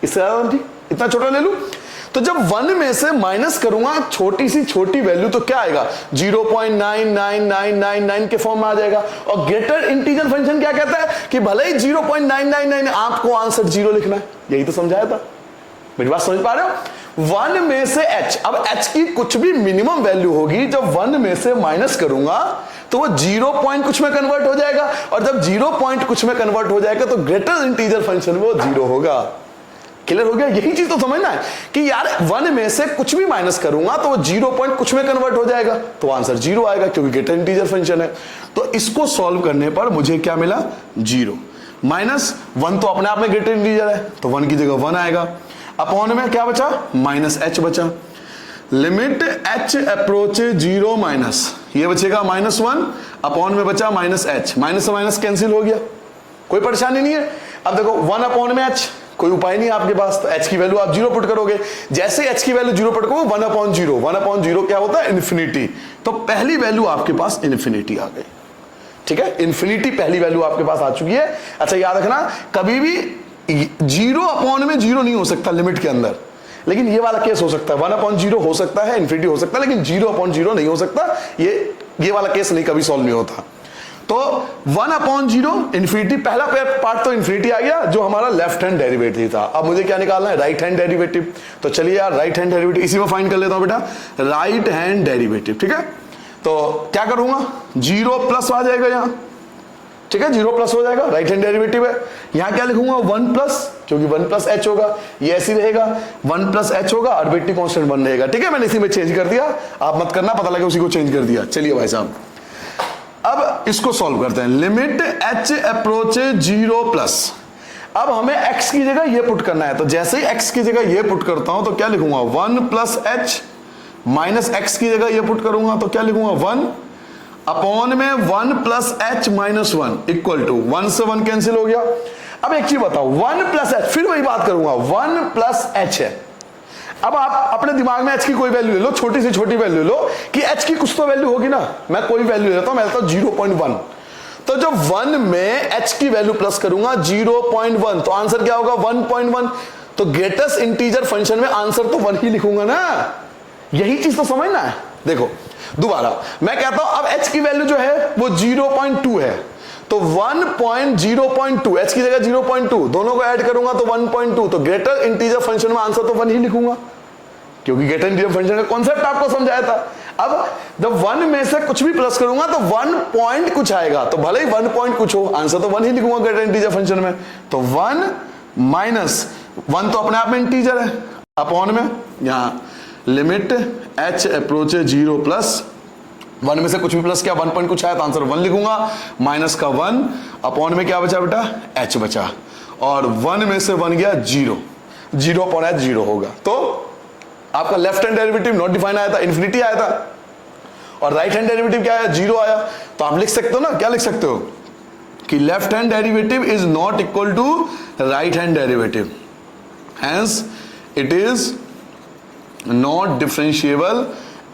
इससे ज्यादा नहीं, इतना छोटा ले लूं, तो जब 1 में से माइनस करूंगा छोटी सी छोटी वैल्यू तो क्या आएगा? 0.99999 के फॉर्म में आ जाएगा। और ग्रेटर इंटीजर फंक्शन क्या कहता है कि भले ही 0.999 आपको आंसर 0 लिखना है, यही तो समझाया था, मेरी बात समझ पा रहे हो? 1 में से h, अब h की कुछ भी मिनिमम वैल्यू होगी, जब 1 में से माइनस करूंगा तो वो 0 पॉइंट कुछ में कन्वर्ट हो जाएगा, और जब 0 पॉइंट कुछ में कन्वर्ट हो जाएगा तो ग्रेटर इंटीजर फंक्शन वो 0 होगा। क्लियर हो गया? यही चीज तो समझना है कि यार 1 में से कुछ भी माइनस करूंगा तो वो 0 पॉइंट कुछ में कन्वर्ट हो जाएगा, तो आंसर 0 आएगा क्योंकि ग्रेटर इंटीजर फंक्शन है। तो इसको सॉल्व करने पर मुझे क्या मिला? 0 माइनस 1, तो अपने आप में ग्रेटर इंटीजर है तो 1 की जगह 1 आएगा, अपॉन में क्या बचा? माइनस एच बचा। लिमिट एच अप्रोच 0 माइनस, ये बचेगा -1, अपॉन में बचा माइनस एच, माइनस से माइनस कैंसिल हो गया, कोई परेशानी नहीं है। अब देखो 1 अपॉन में एच, कोई उपाय नहीं है आपके पास, तो h की वैल्यू आप 0 पुट करोगे, जैसे h की वैल्यू 0 पुट करोगे 1/0, 1/0 क्या होता है? इन्फिनिटी, तो पहली वैल्यू आपके पास इन्फिनिटी आ गई, ठीक है, इन्फिनिटी पहली वैल्यू आपके पास आ चुकी है। अच्छा याद रखना, कभी भी 0/0 नहीं हो सकता लिमिट के अंदर, लेकिन ये वाला केस हो सकता है, 1/0 हो सकता है, इन्फिनिटी हो सकता है, लेकिन 0/0 नहीं हो सकता, ये वाला केस नहीं, कभी सॉल्व नहीं होता। तो 1/0 इन्फिनिटी, पहला पार्ट तो इन्फिनिटी आ गया जो हमारा लेफ्ट हैंड डेरिवेटिव था। अब मुझे क्या निकालना है? Right hand derivative. तो चलिए यार राइट हैंड डेरिवेटिव इसी में फाइंड कर लेता हूं बेटा, राइट हैंड डेरिवेटिव, ठीक है। तो क्या करूंगा? 0 प्लस आ जाएगा यहां, ठीक है, 0 प्लस हो जाएगा, राइट हैंड डेरिवेटिव है। यहां क्या लिखूंगा? 1 प्लस, क्योंकि 1 प्लस एच होगा, ये ऐसे ही रहेगा, 1 प्लस एच होगा, आर्बिट्री कांस्टेंट 1 रहेगा, ठीक है। मैंने इसी में चेंज कर दिया, आप मत करना, पता लगे उसी को चेंज कर दिया। चलिए भाई साहब अब इसको सॉल्व करते हैं। लिमिट एच अप्रोच 0 प्लस, अब हमें x की जगह ये पुट करना है, तो जैसे ही x की जगह ये पुट करता हूं तो क्या लिखूंगा? 1 प्लस एच, माइनस x की जगह ये पुट करूंगा तो क्या लिखूंगा? 1 अपॉन में 1 plus h minus 1 equal to 1 से 1 कैंसिल हो गया। अब एक चीज बताओ, 1 प्लस एच, फिर वही बात करूंगा, 1 प्लस एच है, अब आप अपने दिमाग में h की कोई वैल्यू ले लो, छोटी से छोटी वैल्यू लो कि h की कुछ तो वैल्यू होगी ना। मैं कोई वैल्यू लेता हूं, मैं लेता हूं 0.1। तो जब 1 में h की वैल्यू प्लस करूंगा 0.1 तो आंसर क्या होगा 1.1। तो ग्रेटेस्ट इंटीजर फंक्शन में आंसर तो 1 ही लिखूंगा ना। यही चीज तो समझना है। देखो दोबारा मैं कहता हूं अब h की वैल्यू जो है वो 0.2 है, तो 1.0.2 h की जगह 0.2 दोनों को ऐड करूंगा तो 1.2। तो ग्रेटर इंटीजर फंक्शन में आंसर तो 1 ही लिखूंगा, क्योंकि ग्रेटर इंटीजर फंक्शन का कॉन्सेप्ट आपको समझाया था। अब जब 1 में से कुछ भी प्लस करूंगा तो 1 पॉइंट कुछ आएगा, तो भले ही 1 पॉइंट कुछ हो, आंसर तो 1 ही लिखूंगा ग्रेटर इंटीजर फंक्शन में। तो 1 माइनस 1 तो अपने आप में इंटीजर है, अपॉन में यहां लिमिट h अप्रोचेस 0 प्लस 1 में से कुछ भी प्लस किया 1 पॉइंट कुछ आया तो आंसर 1 लिखूंगा, माइनस का 1 अपॉन में क्या बचा बेटा h बचा, और 1 में से 1 गया 0, 0 अपॉन h 0 होगा। तो आपका left hand derivative not define आया था, इन्फिनिटी आया था, और राइट हैंड डेरिवेटिव क्या आया 0 आया। तो आप लिख सकते हो ना, क्या लिख सकते हो कि left hand derivative is not equal to right hand derivative, hence it is not differentiable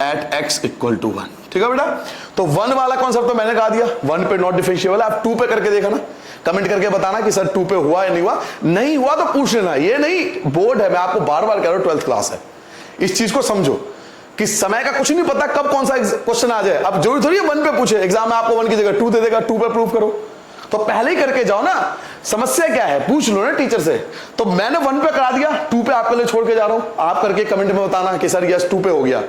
at x equal to 1। ठीक है बेटा, तो 1 वाला कॉन्सेप्ट तो मैंने कहा दिया, 1 पे नॉट डिफरेंशिएबल। आप 2 पे करके देखा ना, कमेंट करके बताना कि सर 2 पे हुआ या नहीं हुआ। नहीं हुआ तो पूछ लेना, ये नहीं बोर्ड है, मैं आपको बार बार कह रहा हूं 12th क्लास है। इस चीज को समझो कि समय का कुछ नहीं पता कब कौन सा क्वेश्चन आ जाए। अब जरूरी थोड़ी है 1 पे पूछे, एग्जाम में आपको 1 की जगह 2 दे देगा, 2 पे प्रूव करो, तो पहले ही करके जाओ ना। समस्या क्या है पूछ लो ना टीचर से। तो मैंने 1 पे करा दिया, 2 पे आपके लिए छोड़ के जा रहा हूं, आप करके कमेंट में बताना कि सर यस 2 पे हो गया।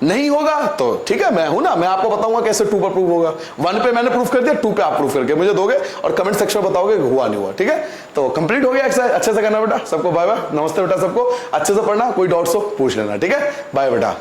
नहीं होगा तो ठीक है, मैं हूं ना, मैं आपको बताऊंगा कैसे 2 पर प्रूव होगा। 1 पे मैंने प्रूफ कर दिया, 2 पे आप प्रूफ करके मुझे दोगे और कमेंट सेक्शन में बताओगे हुआ नहीं हुआ। ठीक है, तो कंप्लीट हो गया एक्सरसाइज, अच्छे से करना बेटा। सबको बाय बाय, नमस्ते बेटा, सबको अच्छे से पढ़ना, कोई डाउट्स हो पूछ लेना। ठीक है, बाय बेटा।